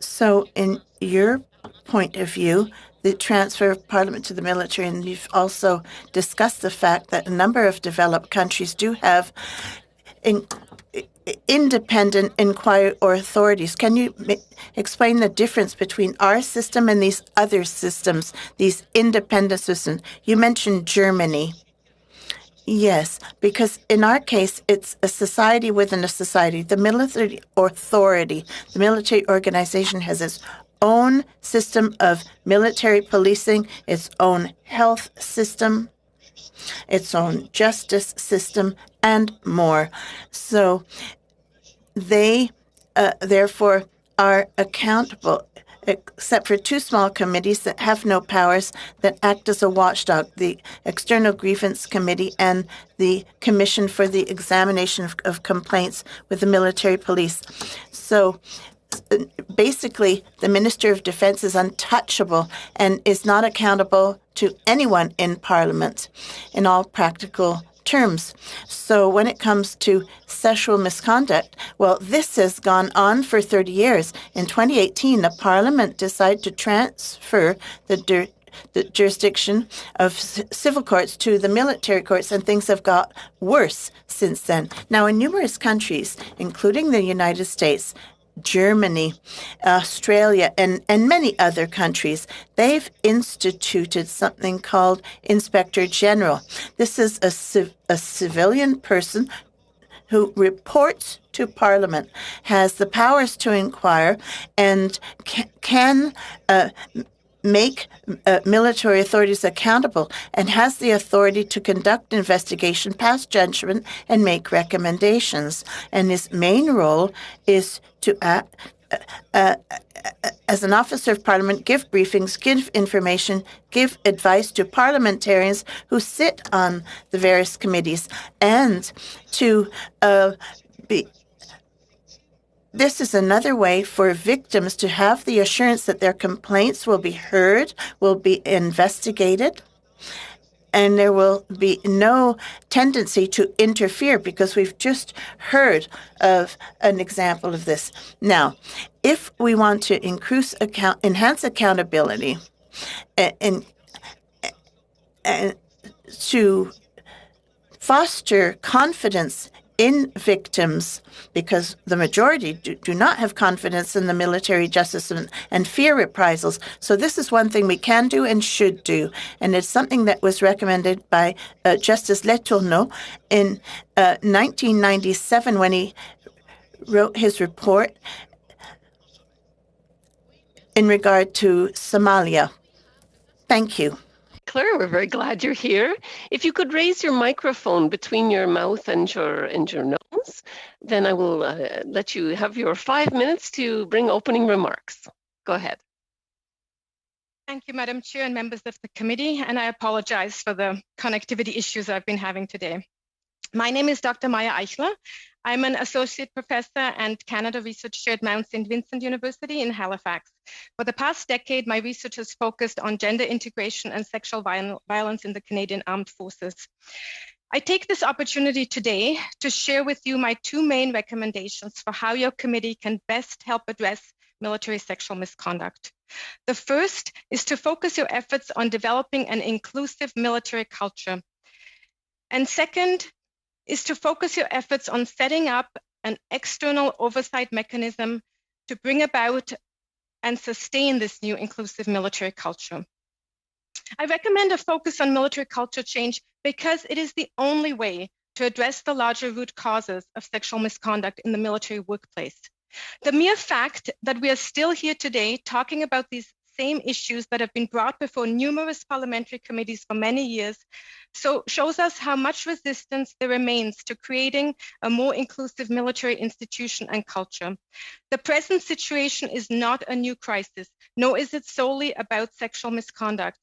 So in your point of view, the transfer of Parliament to the military, and you've also discussed the fact that a number of developed countries do have independent inquiry or authorities. Can you explain the difference between our system and these other systems, these independent systems? You mentioned Germany. Yes, because in our case, it's a society within a society. The military authority, the military organization has its own system of military policing, its own health system, its own justice system, and more. So they, therefore, are accountable, except for two small committees that have no powers that act as a watchdog, the External Grievance Committee and the Commission for the Examination of Complaints with the Military Police. So basically, the Minister of Defense is untouchable and is not accountable to anyone in Parliament in all practical terms. So when it comes to sexual misconduct, well, this has gone on for 30 years. In 2018, the Parliament decided to transfer the jurisdiction of civil courts to the military courts, and things have got worse since then. Now, in numerous countries, including the United States, Germany, Australia, and many other countries, they've instituted something called Inspector General. This is a civilian person who reports to Parliament, has the powers to inquire, and can make military authorities accountable, and has the authority to conduct investigation, pass judgment, and make recommendations. And his main role is to act as an officer of Parliament, give briefings, give information, give advice to parliamentarians who sit on the various committees, and to be. This is another way for victims to have the assurance that their complaints will be heard, will be investigated, and there will be no tendency to interfere, because we've just heard of an example of this. Now, if we want to enhance accountability and to foster confidence in victims, because the majority do not have confidence in the military justice and fear reprisals. So this is one thing we can do and should do. And it's something that was recommended by Justice Letourneau in 1997 when he wrote his report in regard to Somalia. Thank you. Claire, we're very glad you're here. If you could raise your microphone between your mouth and your nose, then I will let you have your 5 minutes to bring opening remarks. Go ahead. Thank you, Madam Chair and members of the committee, and I apologize for the connectivity issues I've been having today. My name is Dr. Maya Eichler. I'm an associate professor and Canada Research Chair at Mount St. Vincent University in Halifax. For the past decade, my research has focused on gender integration and sexual violence in the Canadian Armed Forces. I take this opportunity today to share with you my two main recommendations for how your committee can best help address military sexual misconduct. The first is to focus your efforts on developing an inclusive military culture. And second is to focus your efforts on setting up an external oversight mechanism to bring about and sustain this new inclusive military culture. I recommend a focus on military culture change because it is the only way to address the larger root causes of sexual misconduct in the military workplace. The mere fact that we are still here today talking about these same issues that have been brought before numerous parliamentary committees for many years shows us how much resistance there remains to creating a more inclusive military institution and culture. The present situation is not a new crisis, nor is it solely about sexual misconduct.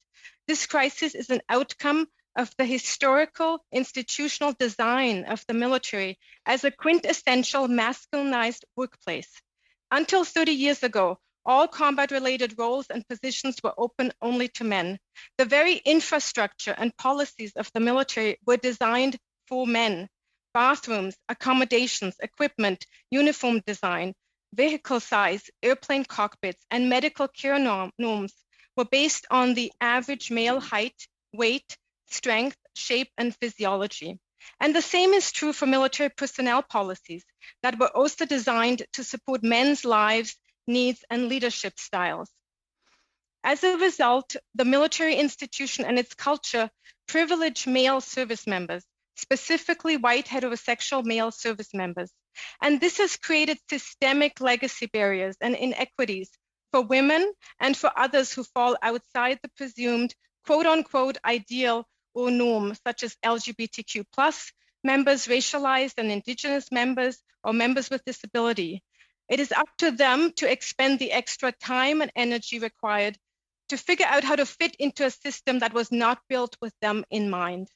This crisis is an outcome of the historical institutional design of the military as a quintessential masculinized workplace. Until 30 years ago, all combat-related roles and positions were open only to men. The very infrastructure and policies of the military were designed for men. Bathrooms, accommodations, equipment, uniform design, vehicle size, airplane cockpits, and medical care norms were based on the average male height, weight, strength, shape, and physiology. And the same is true for military personnel policies that were also designed to support men's lives, needs, and leadership styles. As a result, the military institution and its culture privilege male service members, specifically white heterosexual male service members. And this has created systemic legacy barriers and inequities for women and for others who fall outside the presumed quote-unquote ideal or norm, such as LGBTQ+ members, racialized and Indigenous members, or members with disability. It is up to them to expend the extra time and energy required to figure out how to fit into a system that was not built with them in mind.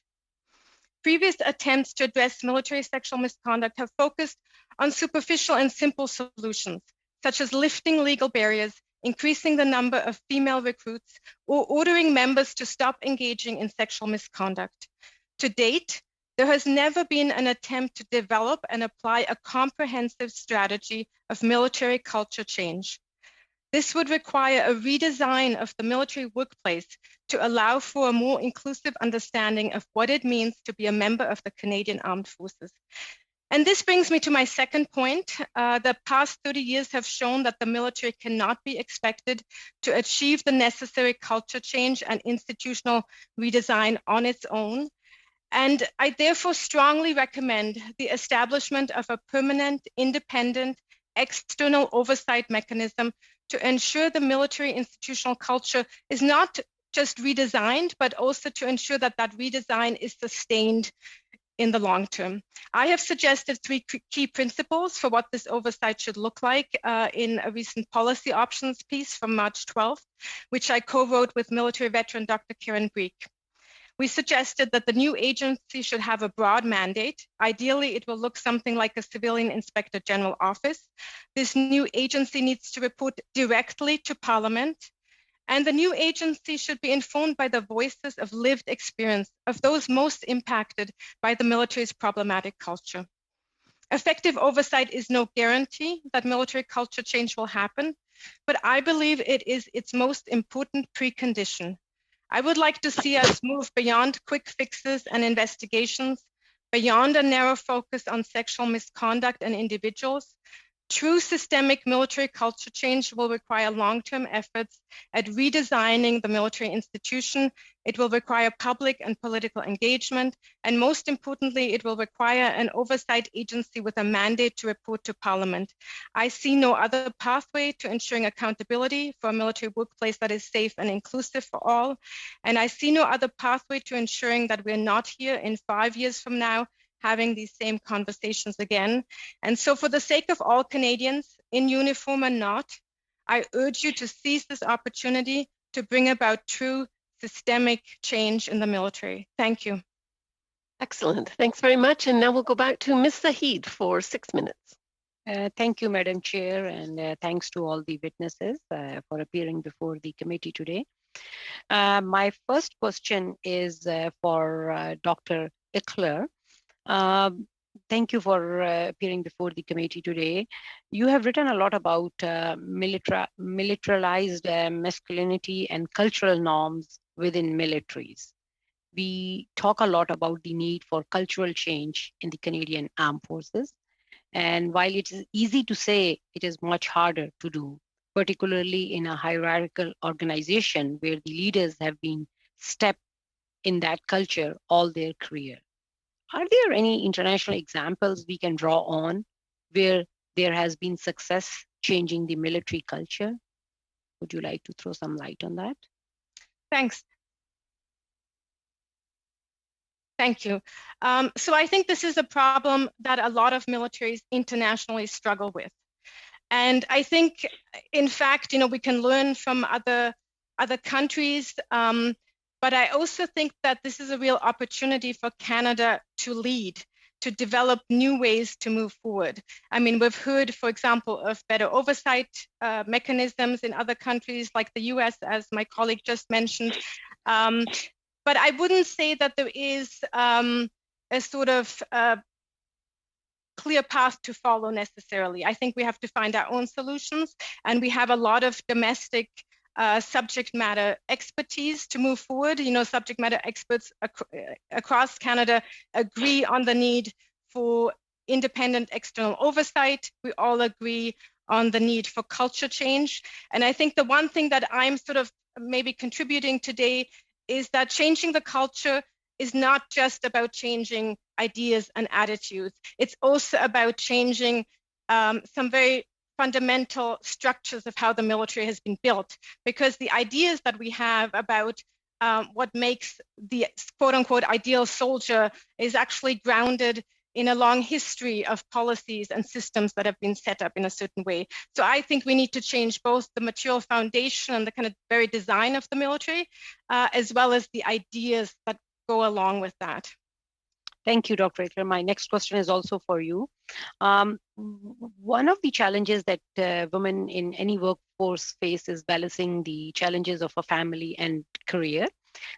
Previous attempts to address military sexual misconduct have focused on superficial and simple solutions, such as lifting legal barriers, increasing the number of female recruits, or ordering members to stop engaging in sexual misconduct. To date, There has never been an attempt to develop and apply a comprehensive strategy of military culture change. This would require a redesign of the military workplace to allow for a more inclusive understanding of what it means to be a member of the Canadian Armed Forces. And this brings me to my second point. The past 30 years have shown that the military cannot be expected to achieve the necessary culture change and institutional redesign on its own. And I therefore strongly recommend the establishment of a permanent, independent, external oversight mechanism to ensure the military institutional culture is not just redesigned, but also to ensure that that redesign is sustained in the long term. I have suggested three key principles for what this oversight should look like in a recent policy options piece from March 12th, which I co-wrote with military veteran Dr. Karen Greek. We suggested that the new agency should have a broad mandate. Ideally, it will look something like a civilian inspector general office. This new agency needs to report directly to Parliament. And the new agency should be informed by the voices of lived experience of those most impacted by the military's problematic culture. Effective oversight is no guarantee that military culture change will happen, but I believe it is its most important precondition. I would like to see us move beyond quick fixes and investigations, beyond a narrow focus on sexual misconduct and individuals. True systemic military culture change will require long-term efforts at redesigning the military institution. It will require public and political engagement. And most importantly, it will require an oversight agency with a mandate to report to Parliament. I see no other pathway to ensuring accountability for a military workplace that is safe and inclusive for all. And I see no other pathway to ensuring that we're not here in 5 years from now having these same conversations again. And so for the sake of all Canadians, in uniform and not, I urge you to seize this opportunity to bring about true systemic change in the military. Thank you. Excellent. Thanks very much. And now we'll go back to Ms. Zahid for 6 minutes. Thank you, Madam Chair, and thanks to all the witnesses for appearing before the committee today. My first question is for Dr. Eichler. Thank you for appearing before the committee today. You have written a lot about militarized masculinity and cultural norms within militaries. We talk a lot about the need for cultural change in the Canadian Armed Forces. And while it is easy to say, it is much harder to do, particularly in a hierarchical organization where the leaders have been steeped in that culture all their career. Are there any international examples we can draw on where there has been success changing the military culture? Would you like to throw some light on that? Thanks. Thank you. So I think this is a problem that a lot of militaries internationally struggle with. And I think, in fact, we can learn from other countries, but I also think that this is a real opportunity for Canada to lead, to develop new ways to move forward. I mean, we've heard, for example, of better oversight mechanisms in other countries like the US, as my colleague just mentioned. But I wouldn't say that there is a sort of clear path to follow necessarily. I think we have to find our own solutions, and we have a lot of domestic subject matter expertise to move forward. Subject matter experts across Canada agree on the need for independent external oversight. We all agree on the need for culture change. And I think the one thing that I'm sort of maybe contributing today is that changing the culture is not just about changing ideas and attitudes. It's also about changing some very fundamental structures of how the military has been built, because the ideas that we have about what makes the quote unquote ideal soldier is actually grounded in a long history of policies and systems that have been set up in a certain way. So I think we need to change both the material foundation and the kind of very design of the military, as well as the ideas that go along with that. Thank you, Dr. Eichler. My next question is also for you. One of the challenges that women in any workforce face is balancing the challenges of a family and career.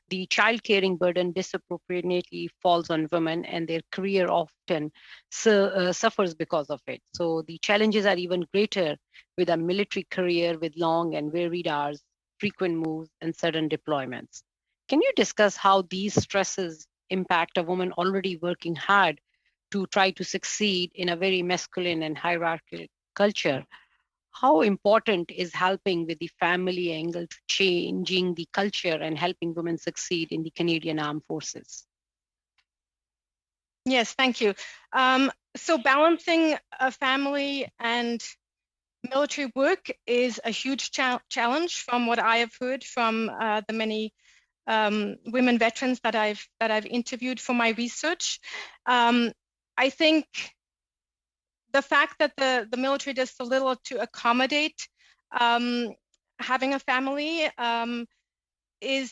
the child caring burden disproportionately falls on women, and their career often suffers because of it. So the challenges are even greater with a military career with long and varied hours, frequent moves, and sudden deployments. Can you discuss how these stresses impact a woman already working hard to try to succeed in a very masculine and hierarchical culture? How important is helping with the family angle to changing the culture and helping women succeed in the Canadian Armed Forces? Yes, thank you. So balancing a family and military work is a huge challenge from what I have heard from the many women veterans that I've interviewed for my research. I think the fact that the military does so little to accommodate having a family is,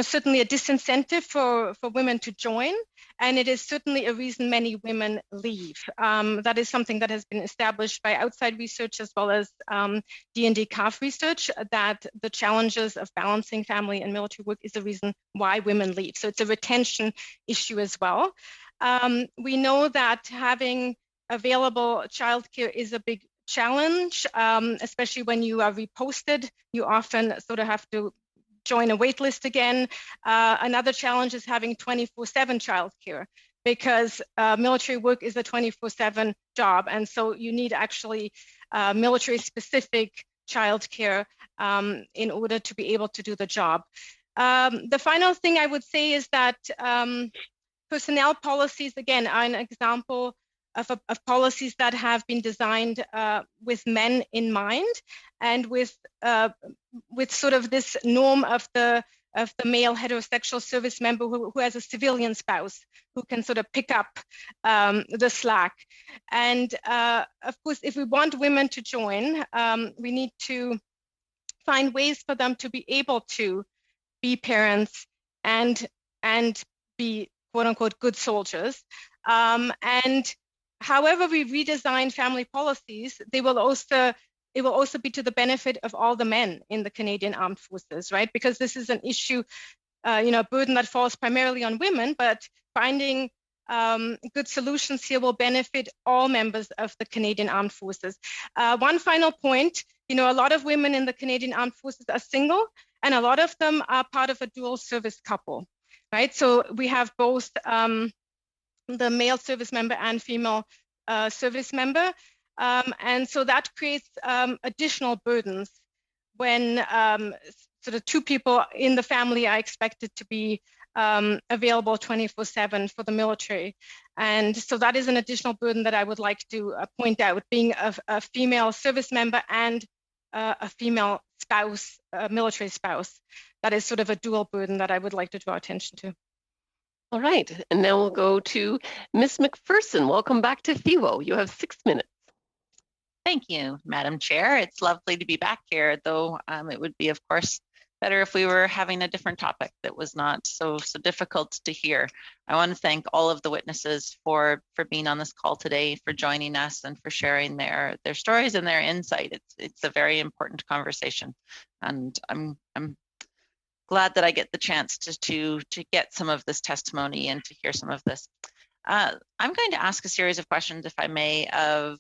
certainly a disincentive for women to join, and it is certainly a reason many women leave. That is something that has been established by outside research as well as D&D CAF research, that the challenges of balancing family and military work is the reason why women leave. So it's a retention issue as well. We know that having available childcare is a big challenge, especially when you are reposted. You often sort of have to join a wait list again. Another challenge is having 24/7 childcare, because military work is a 24/7 job. And so you need actually military specific childcare in order to be able to do the job. The final thing I would say is that personnel policies, again, are an example of policies that have been designed with men in mind, and with sort of this norm of the male heterosexual service member who has a civilian spouse who can sort of pick up the slack. And of course, if we want women to join, we need to find ways for them to be able to be parents and be quote unquote good soldiers. And however we redesign family policies, it will also be to the benefit of all the men in the Canadian Armed Forces, right? Because this is an issue, a burden that falls primarily on women, but finding good solutions here will benefit all members of the Canadian Armed Forces. One final point, a lot of women in the Canadian Armed Forces are single, and a lot of them are part of a dual service couple, right? So we have both the male service member and female service member. And so that creates additional burdens when sort of two people in the family are expected to be available 24/7 for the military. And so that is an additional burden that I would like to point out, being a female service member and a female spouse, a military spouse. That is sort of a dual burden that I would like to draw attention to. All right, and now we'll go to Ms. McPherson. Welcome back to FEWO. You have 6 minutes. Thank you, Madam Chair. It's lovely to be back here, though it would be, of course, better if we were having a different topic that was not so difficult to hear. I want to thank all of the witnesses for being on this call today, for joining us, and for sharing their stories and their insight. It's a very important conversation, and I'm glad that I get the chance to get some of this testimony and to hear some of this. I'm going to ask a series of questions, if I may, of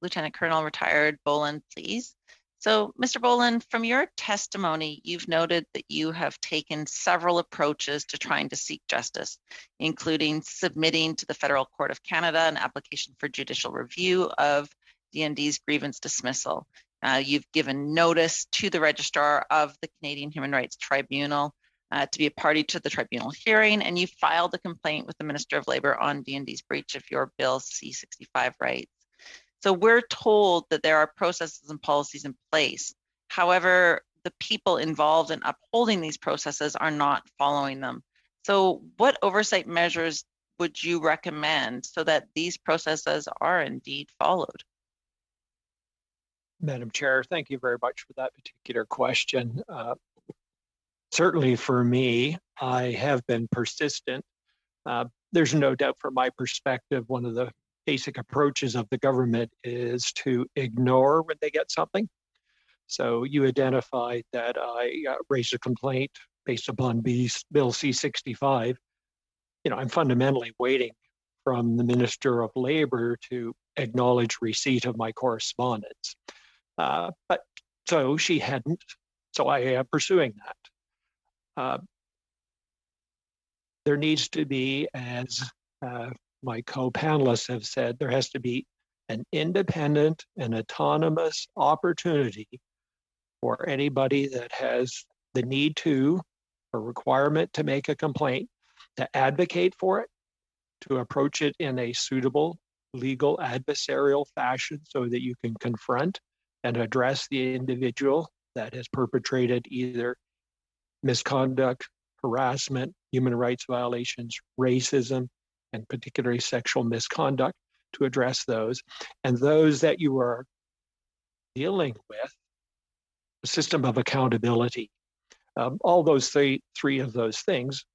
Lieutenant Colonel retired Boland, please. So, Mr. Boland, from your testimony, you've noted that you have taken several approaches to trying to seek justice, including submitting to the Federal Court of Canada an application for judicial review of DND's grievance dismissal. You've given notice to the Registrar of the Canadian Human Rights Tribunal to be a party to the tribunal hearing, and you filed a complaint with the Minister of Labour on DND's breach of your Bill C-65 rights. So we're told that there are processes and policies in place. However, the people involved in upholding these processes are not following them. So what oversight measures would you recommend so that these processes are indeed followed? Madam Chair, thank you very much for that particular question. Certainly for me, I have been persistent. There's no doubt from my perspective, one of the basic approaches of the government is to ignore when they get something. So you identified that I raised a complaint based upon Bill C-65. You know, I'm fundamentally waiting from the Minister of Labor to acknowledge receipt of my correspondence. But so she hadn't, so I am pursuing that. There needs to be, as my co-panelists have said, there has to be an independent and autonomous opportunity for anybody that has the need to or requirement to make a complaint, to advocate for it, to approach it in a suitable legal adversarial fashion so that you can confront and address the individual that has perpetrated either misconduct, harassment, human rights violations, racism, and particularly sexual misconduct, to address those. And those that you are dealing with, a system of accountability. All those three of those things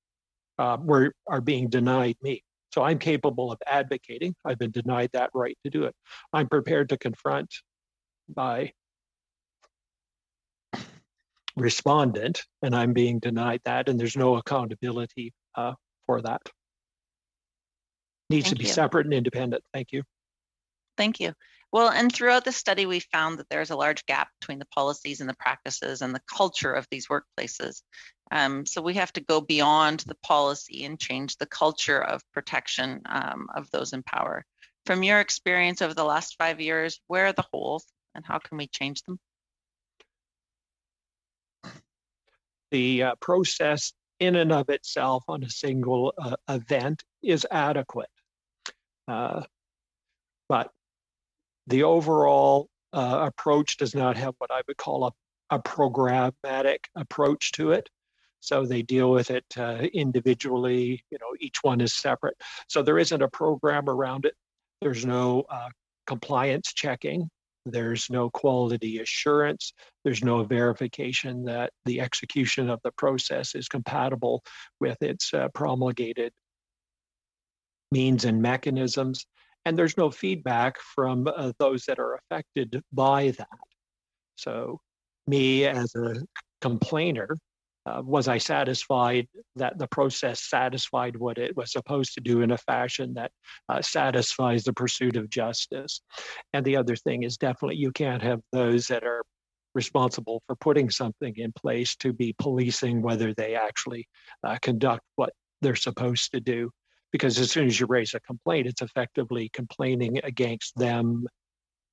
are being denied me. So I'm capable of advocating. I've been denied that right to do it. I'm prepared to confront my respondent, and I'm being denied that, and there's no accountability for that. Needs to be separate and independent. Thank you. Thank you. Well, and throughout the study, we found that there's a large gap between the policies and the practices and the culture of these workplaces. So we have to go beyond the policy and change the culture of protection of those in power. From your experience over the last 5 years, where are the holes and how can we change them? The process in and of itself on a single event is adequate. But the overall approach does not have what I would call a programmatic approach to it. So they deal with it individually, you know, each one is separate. So there isn't a program around it. There's no compliance checking. There's no quality assurance. There's no verification that the execution of the process is compatible with its promulgated means and mechanisms. And there's no feedback from those that are affected by that. So me as a complainer, was I satisfied that the process satisfied what it was supposed to do in a fashion that satisfies the pursuit of justice? And the other thing is definitely you can't have those that are responsible for putting something in place to be policing whether they actually conduct what they're supposed to do. Because as soon as you raise a complaint, it's effectively complaining against them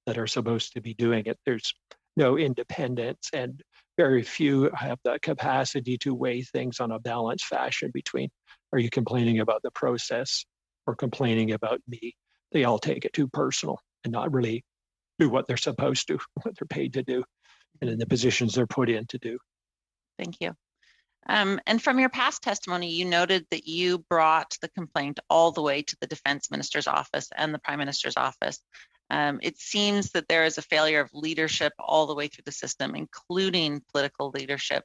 that are supposed to be doing it. There's no independence, and very few have the capacity to weigh things on a balanced fashion between, are you complaining about the process or complaining about me? They all take it too personal and not really do what they're supposed to, what they're paid to do, and in the positions they're put in to do. Thank you. And from your past testimony, you noted that you brought the complaint all the way to the Defense Minister's office and the Prime Minister's office. It seems that there is a failure of leadership all the way through the system, including political leadership.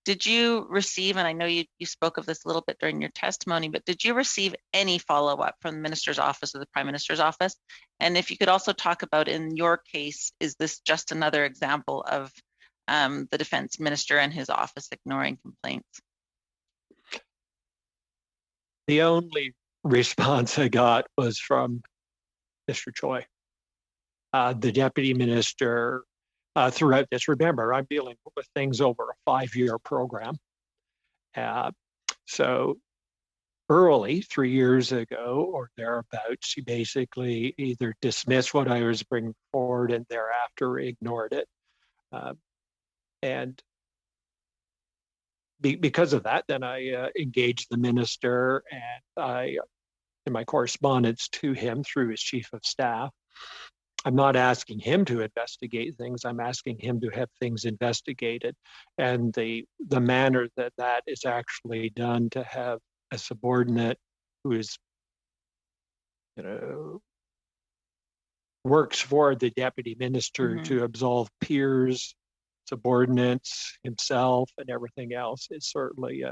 Did you receive, and I know you spoke of this a little bit during your testimony, but did you receive any follow-up from the Minister's office or the Prime Minister's office? And if you could also talk about, in your case, is this just another example of the Defense Minister and his office ignoring complaints? The only response I got was from Mr. Choi, the Deputy Minister, throughout this. Remember, I'm dealing with things over a 5-year program. So early, 3 years ago or thereabouts, she basically either dismissed what I was bringing forward and thereafter ignored it. And because of that, then I engaged the minister, and in my correspondence to him through his chief of staff, I'm not asking him to investigate things. I'm asking him to have things investigated. And the manner that that is actually done, to have a subordinate who is, works for the deputy minister to absolve peers, subordinates, himself, and everything else, is certainly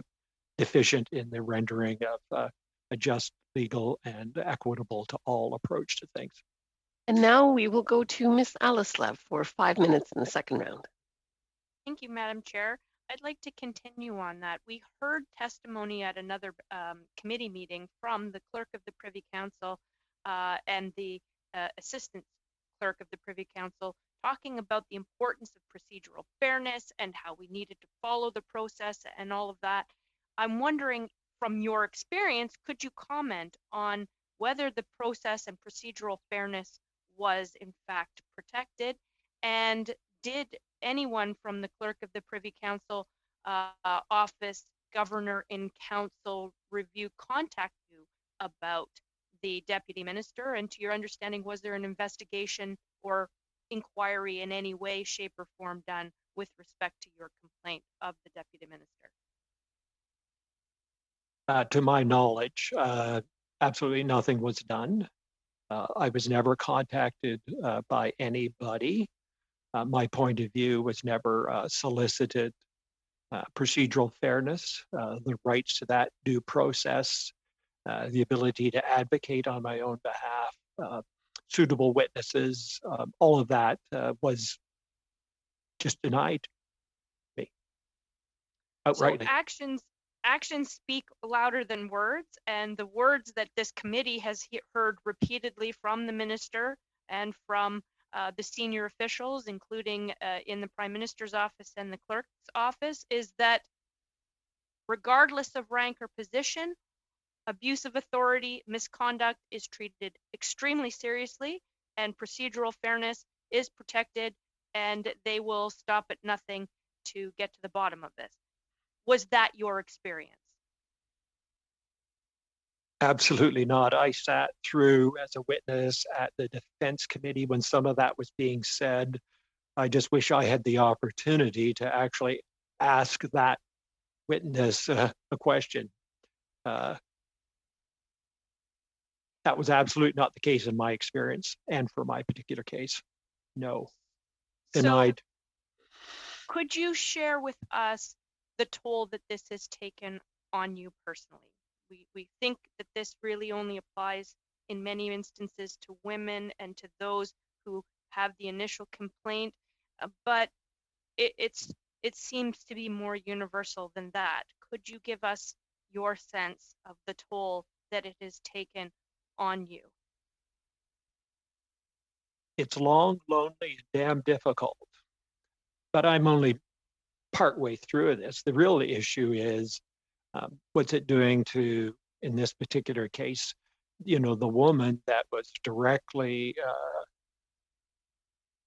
deficient in the rendering of a just, legal, and equitable to all approach to things. And now we will go to Ms. Alislev for 5 minutes in the second round. Thank you, Madam Chair. I'd like to continue on that. We heard testimony at another committee meeting from the Clerk of the Privy Council and the Assistant Clerk of the Privy Council talking about the importance of procedural fairness and how we needed to follow the process and all of that. I'm wondering, from your experience, could you comment on whether the process and procedural fairness was in fact protected, and did anyone from the Clerk of the Privy Council office, Governor in Council review contact you about the Deputy Minister? And to your understanding, was there an investigation or inquiry in any way, shape, or form done with respect to your complaint of the Deputy Minister? To my knowledge, absolutely nothing was done. I was never contacted by anybody. My point of view was never solicited. Procedural fairness, the rights to that due process, the ability to advocate on my own behalf, suitable witnesses, all of that was just denied me outrightly. So actions speak louder than words, and the words that this committee has heard repeatedly from the minister and from the senior officials, including in the Prime Minister's office and the clerk's office, is that regardless of rank or position, abuse of authority, misconduct is treated extremely seriously, and procedural fairness is protected, and they will stop at nothing to get to the bottom of this. Was that your experience? Absolutely not. I sat through as a witness at the Defense Committee when some of that was being said. I just wish I had the opportunity to actually ask that witness a question. That was absolutely not the case in my experience, and for my particular case, no. Denied. So, could you share with us the toll that this has taken on you personally? We think that this really only applies in many instances to women and to those who have the initial complaint, but it seems to be more universal than that. Could you give us your sense of the toll that it has taken on you? It's long, lonely, and damn difficult. But I'm only partway through this. The real issue is what's it doing to, in this particular case, the woman that was directly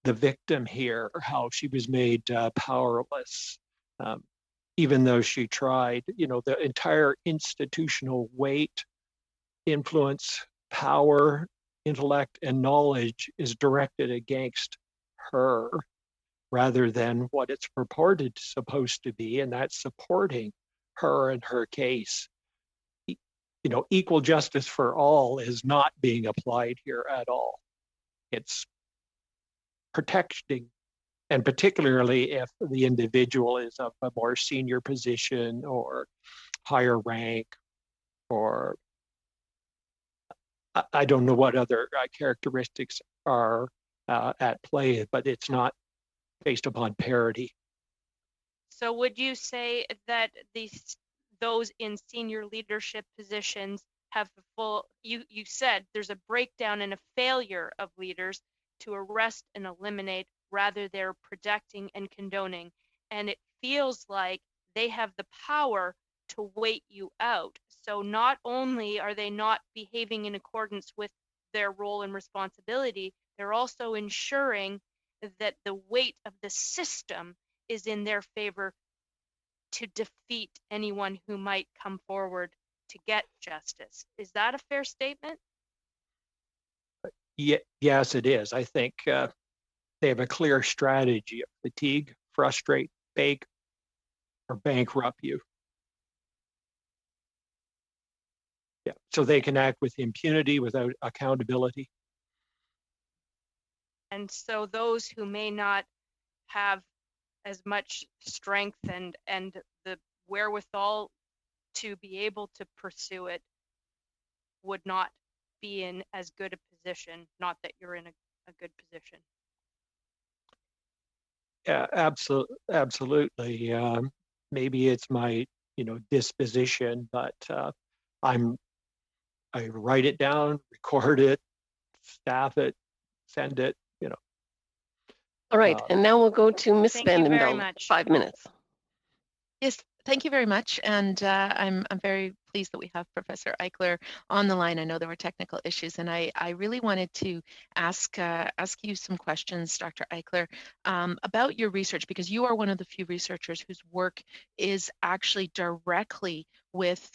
the victim here, how she was made powerless, even though she tried. The entire institutional weight, influence, power, intellect, and knowledge is directed against her rather than what it's purported supposed to be, and that's supporting her and her case. Equal justice for all is not being applied here at all. It's protecting, and particularly if the individual is of a more senior position or higher rank, or I don't know what other characteristics are at play, but it's not based upon parity. So would you say that those in senior leadership positions have the full, you said there's a breakdown and a failure of leaders to arrest and eliminate, rather they're protecting and condoning, and it feels like they have the power to wait you out. So not only are they not behaving in accordance with their role and responsibility, they're also ensuring that the weight of the system is in their favor to defeat anyone who might come forward to get justice. Is that a fair statement? Yes, it is. I think they have a clear strategy of fatigue, frustrate, bake, or bankrupt you. Yeah, so they can act with impunity without accountability. And so those who may not have as much strength and the wherewithal to be able to pursue it would not be in as good a position, not that you're in a good position. Yeah, absolutely. Maybe it's my, disposition, but I write it down, record it, staff it, send it. All right, and now we'll go to Ms. Thank you very Vandenbeld, much. 5 minutes. Yes, thank you very much. And I'm very pleased that we have Professor Eichler on the line. I know there were technical issues, and I really wanted to ask you some questions, Dr. Eichler, about your research, because you are one of the few researchers whose work is actually directly with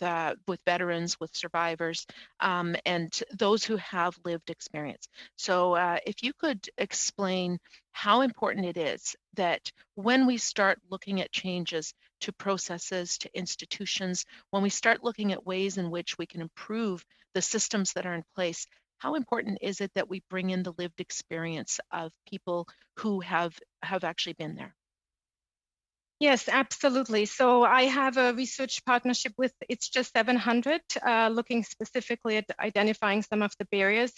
veterans, with survivors, and those who have lived experience. So if you could explain how important it is that when we start looking at changes to processes, to institutions, when we start looking at ways in which we can improve the systems that are in place, how important is it that we bring in the lived experience of people who have actually been there? Yes, absolutely. So I have a research partnership with It's Just 700, looking specifically at identifying some of the barriers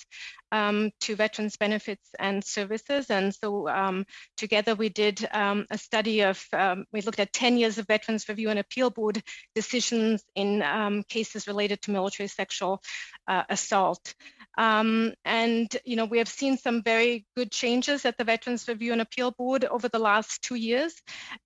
to veterans benefits and services. And so together we did a study of, we looked at 10 years of Veterans Review and Appeal Board decisions in cases related to military sexual assault. And we have seen some very good changes at the Veterans Review and Appeal Board over the last 2 years.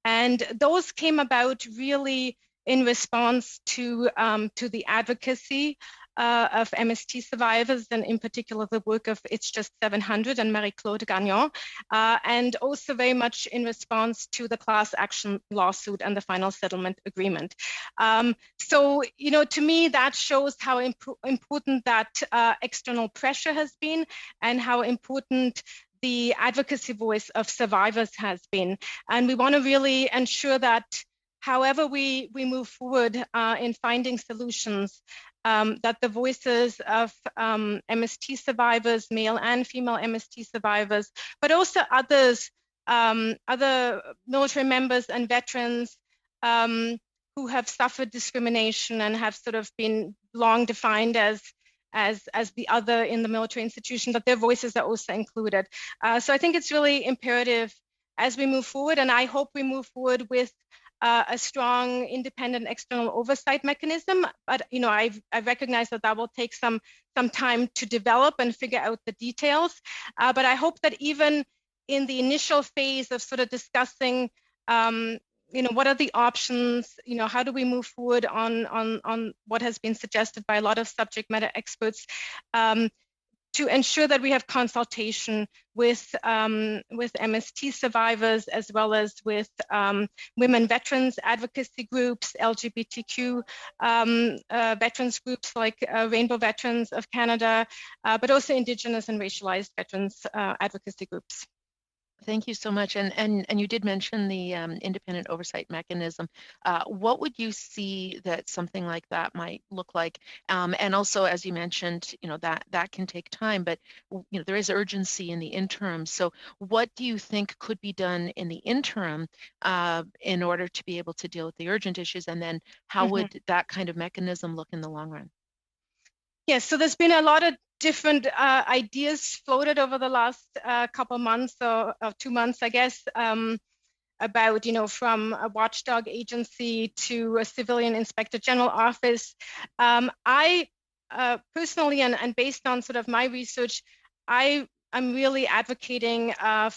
And those came about really in response to the advocacy of MST survivors, and in particular the work of It's Just 700 and Marie-Claude Gagnon, and also very much in response to the class action lawsuit and the final settlement agreement. So, to me, that shows how important that external pressure has been, and how important the advocacy voice of survivors has been. And we want to really ensure that however we move forward in finding solutions, that the voices of MST survivors, male and female MST survivors, but also others, other military members and veterans who have suffered discrimination and have sort of been long defined as the other in the military institution, that their voices are also included. So I think it's really imperative as we move forward, and I hope we move forward with a strong independent external oversight mechanism. But I recognize that will take some time to develop and figure out the details. But I hope that even in the initial phase of sort of discussing what are the options, how do we move forward on what has been suggested by a lot of subject matter experts, to ensure that we have consultation with MST survivors, as well as with women veterans advocacy groups, LGBTQ veterans groups like Rainbow Veterans of Canada, but also Indigenous and racialized veterans advocacy groups. Thank you so much. And you did mention the independent oversight mechanism. What would you see that something like that might look like? And also, as you mentioned, that can take time, but there is urgency in the interim. So what do you think could be done in the interim in order to be able to deal with the urgent issues? And then how would that kind of mechanism look in the long run? Yes, so there's been a lot of different ideas floated over the last couple months or 2 months, I guess, about, from a watchdog agency to a civilian inspector general office. I personally, and based on sort of my research, I'm really advocating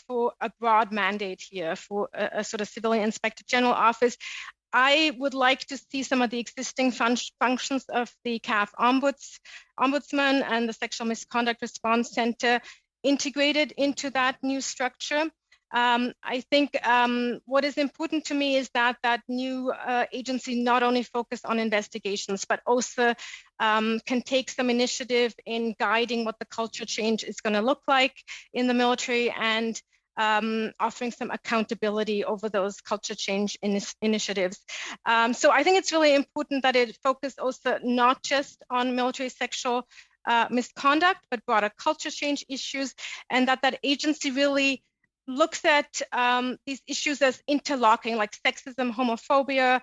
for a broad mandate here for a sort of civilian inspector general office. I would like to see some of the existing functions of the CAF Ombudsman and the Sexual Misconduct Response Center integrated into that new structure. I think what is important to me is that new agency not only focus on investigations, but also can take some initiative in guiding what the culture change is going to look like in the military, and offering some accountability over those culture change initiatives. So I think it's really important that it focus also not just on military sexual misconduct, but broader culture change issues, and that agency really looks at these issues as interlocking, like sexism, homophobia,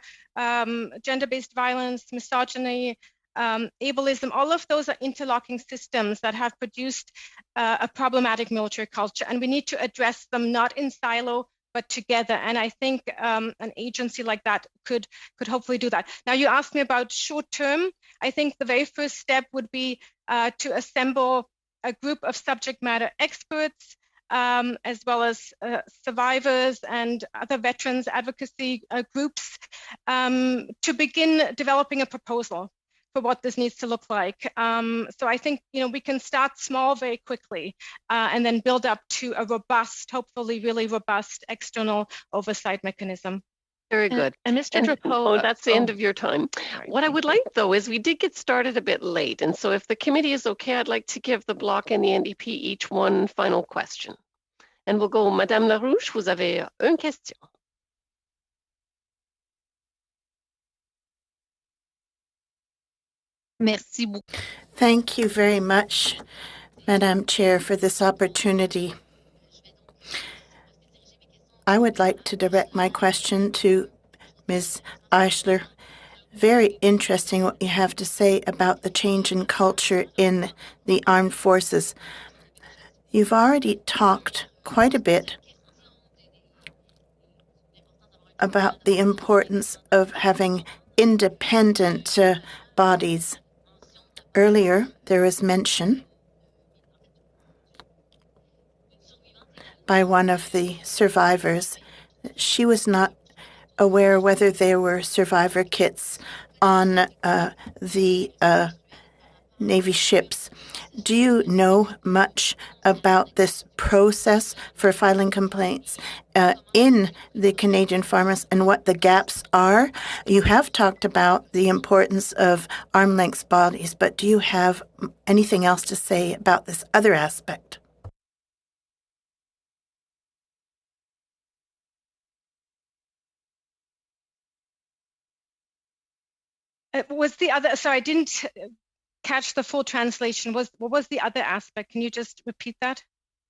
gender-based violence, misogyny, ableism. All of those are interlocking systems that have produced a problematic military culture, and we need to address them not in silo, but together. And I think an agency like that could hopefully do that. Now, you asked me about short term. I think the very first step would be to assemble a group of subject matter experts, as well as survivors and other veterans advocacy groups, to begin developing a proposal for what this needs to look like. So I think, we can start small very quickly and then build up to a robust, hopefully really robust external oversight mechanism. Very good. And Mr. Drapeau, that's the end of your time. What I would like, though, is we did get started a bit late. And so if the committee is okay, I'd like to give the Bloc and the NDP each one final question. And we'll go, Madame Larouche, vous avez une question. Merci beaucoup. Thank you very much, Madam Chair, for this opportunity. I would like to direct my question to Ms. Eichler. Very interesting what you have to say about the change in culture in the armed forces. You've already talked quite a bit about the importance of having independent bodies. Earlier, there was mention by one of the survivors that she was not aware whether there were survivor kits on the Navy ships. Do you know much about this process for filing complaints in the Canadian farmers and what the gaps are? You have talked about the importance of arm length bodies, but do you have anything else to say about this other aspect? Was the other, sorry, I didn't catch the full translation. What was the other aspect? Can you just repeat that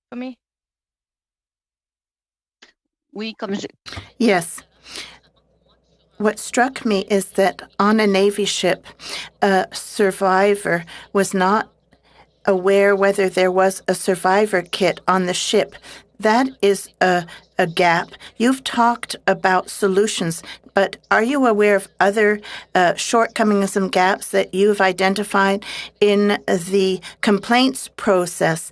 for me? Yes. What struck me is that on a Navy ship, a survivor was not aware whether there was a survivor kit on the ship. That is a gap. You've talked about solutions, but are you aware of other shortcomings and gaps that you've identified in the complaints process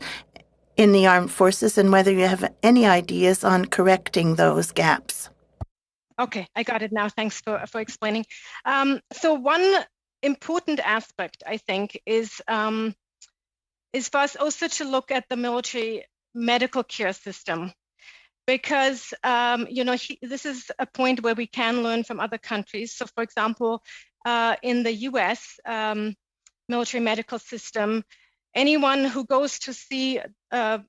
in the armed forces, and whether you have any ideas on correcting those gaps? Okay, I got it now. Thanks for explaining. So one important aspect, I think, is for us also to look at the military medical care system, because this is a point where we can learn from other countries. So, for example, in the U.S. Military medical system, anyone who goes to see a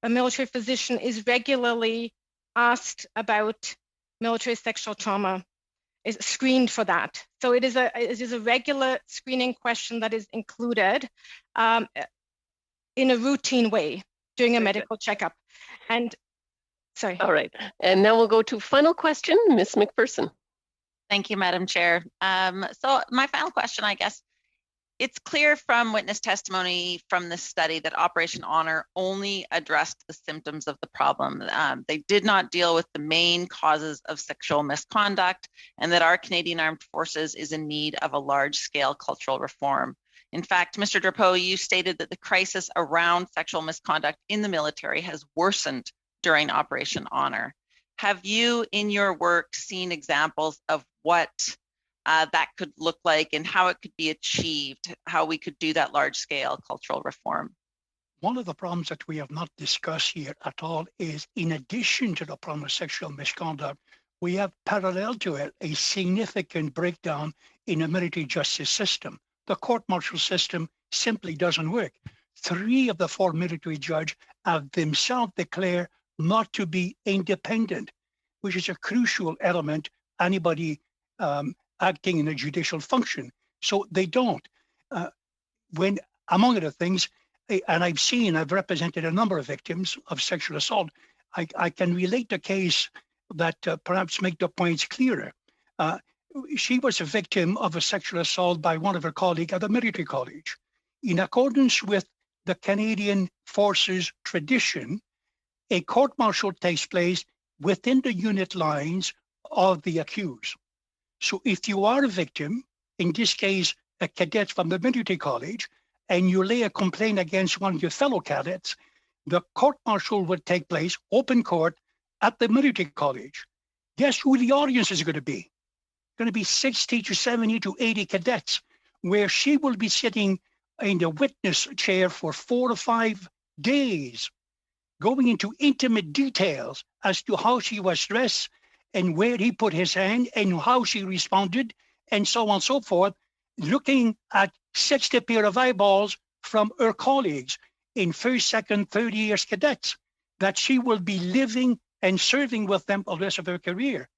military physician is regularly asked about military sexual trauma, is screened for that. So it is a regular screening question that is included in a routine way during a medical checkup. And sorry. All right. And now we'll go to final question, Ms. McPherson. Thank you, Madam Chair. So my final question, I guess, it's clear from witness testimony from this study that Operation Honor only addressed the symptoms of the problem. They did not deal with the main causes of sexual misconduct, and that our Canadian Armed Forces is in need of a large-scale cultural reform. In fact, Mr. Drapeau, you stated that the crisis around sexual misconduct in the military has worsened during Operation Honor. Have you, in your work, seen examples of what that could look like and how it could be achieved, how we could do that large-scale cultural reform? One of the problems that we have not discussed here at all is, in addition to the problem of sexual misconduct, we have parallel to it a significant breakdown in the military justice system. The court-martial system simply doesn't work. 3 of the 4 military judges have themselves declared not to be independent, which is a crucial element anybody acting in a judicial function. So they don't. When, among other things, and I've represented a number of victims of sexual assault, I can relate the case that perhaps make the points clearer. She was a victim of a sexual assault by one of her colleagues at a military college. In accordance with the Canadian Forces tradition, a court-martial takes place within the unit lines of the accused. So if you are a victim, in this case, a cadet from the military college, and you lay a complaint against one of your fellow cadets, the court-martial would take place, open court, at the military college. Guess who the audience is going to be? Going to be 60 to 70 to 80 cadets, where she will be sitting in the witness chair for 4 to 5 days, going into intimate details as to how she was dressed and where he put his hand and how she responded and so on and so forth, looking at 60 pair of eyeballs from her colleagues in first, second, third years cadets that she will be living and serving with them for the rest of her career.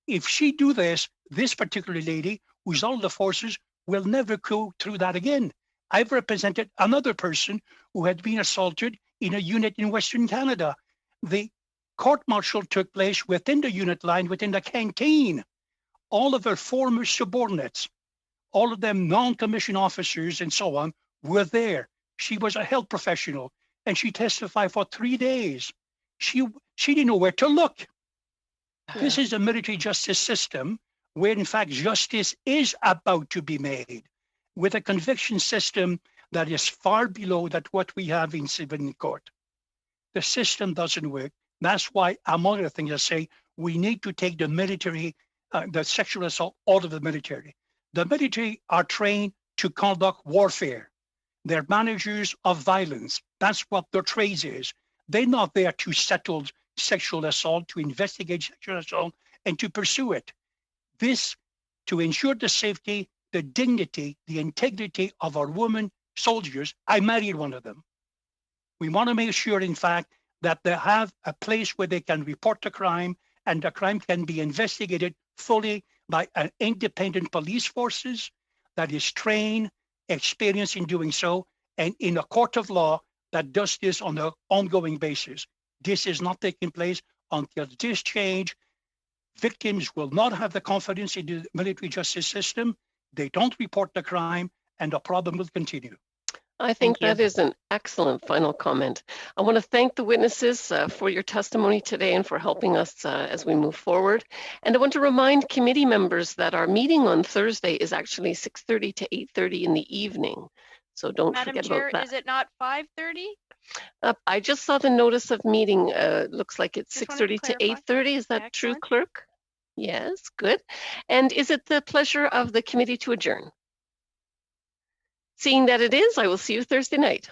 If she do this particular lady, who's all the forces, will never go through that again. I've represented another person who had been assaulted in a unit in Western Canada. The court-martial took place within the unit line, within the canteen. All of her former subordinates, all of them non-commissioned officers and so on, were there. She was a health professional, and she testified for 3 days. She didn't know where to look. Yeah. This is a military justice system where, in fact, justice is about to be made, with a conviction system that is far below that what we have in civil court. The system doesn't work. That's why, among other things, I say we need to take the military, the sexual assault out of the military. The military are trained to conduct warfare. They're managers of violence. That's what their trade is. They're not there to settle sexual assault, to investigate sexual assault, and to pursue it. This, to ensure the safety, the dignity, the integrity of our women soldiers. I married one of them. We want to make sure, in fact, that they have a place where they can report the crime, and the crime can be investigated fully by an independent police forces that is trained, experienced in doing so, and in a court of law that does this on an ongoing basis. This is not taking place until this change. Victims will not have the confidence in the military justice system. They don't report the crime, and the problem will continue. I think that is an excellent final comment. I want to thank the witnesses for your testimony today and for helping us as we move forward. And I want to remind committee members that our meeting on Thursday is actually 6:30 to 8:30 in the evening. So don't forget about that. Madam Chair, is it not 5:30? I just saw the notice of meeting. Looks like it's 6:30 to 8:30. Is that true, clerk? Yes, good. And is it the pleasure of the committee to adjourn? Seeing that it is, I will see you Thursday night.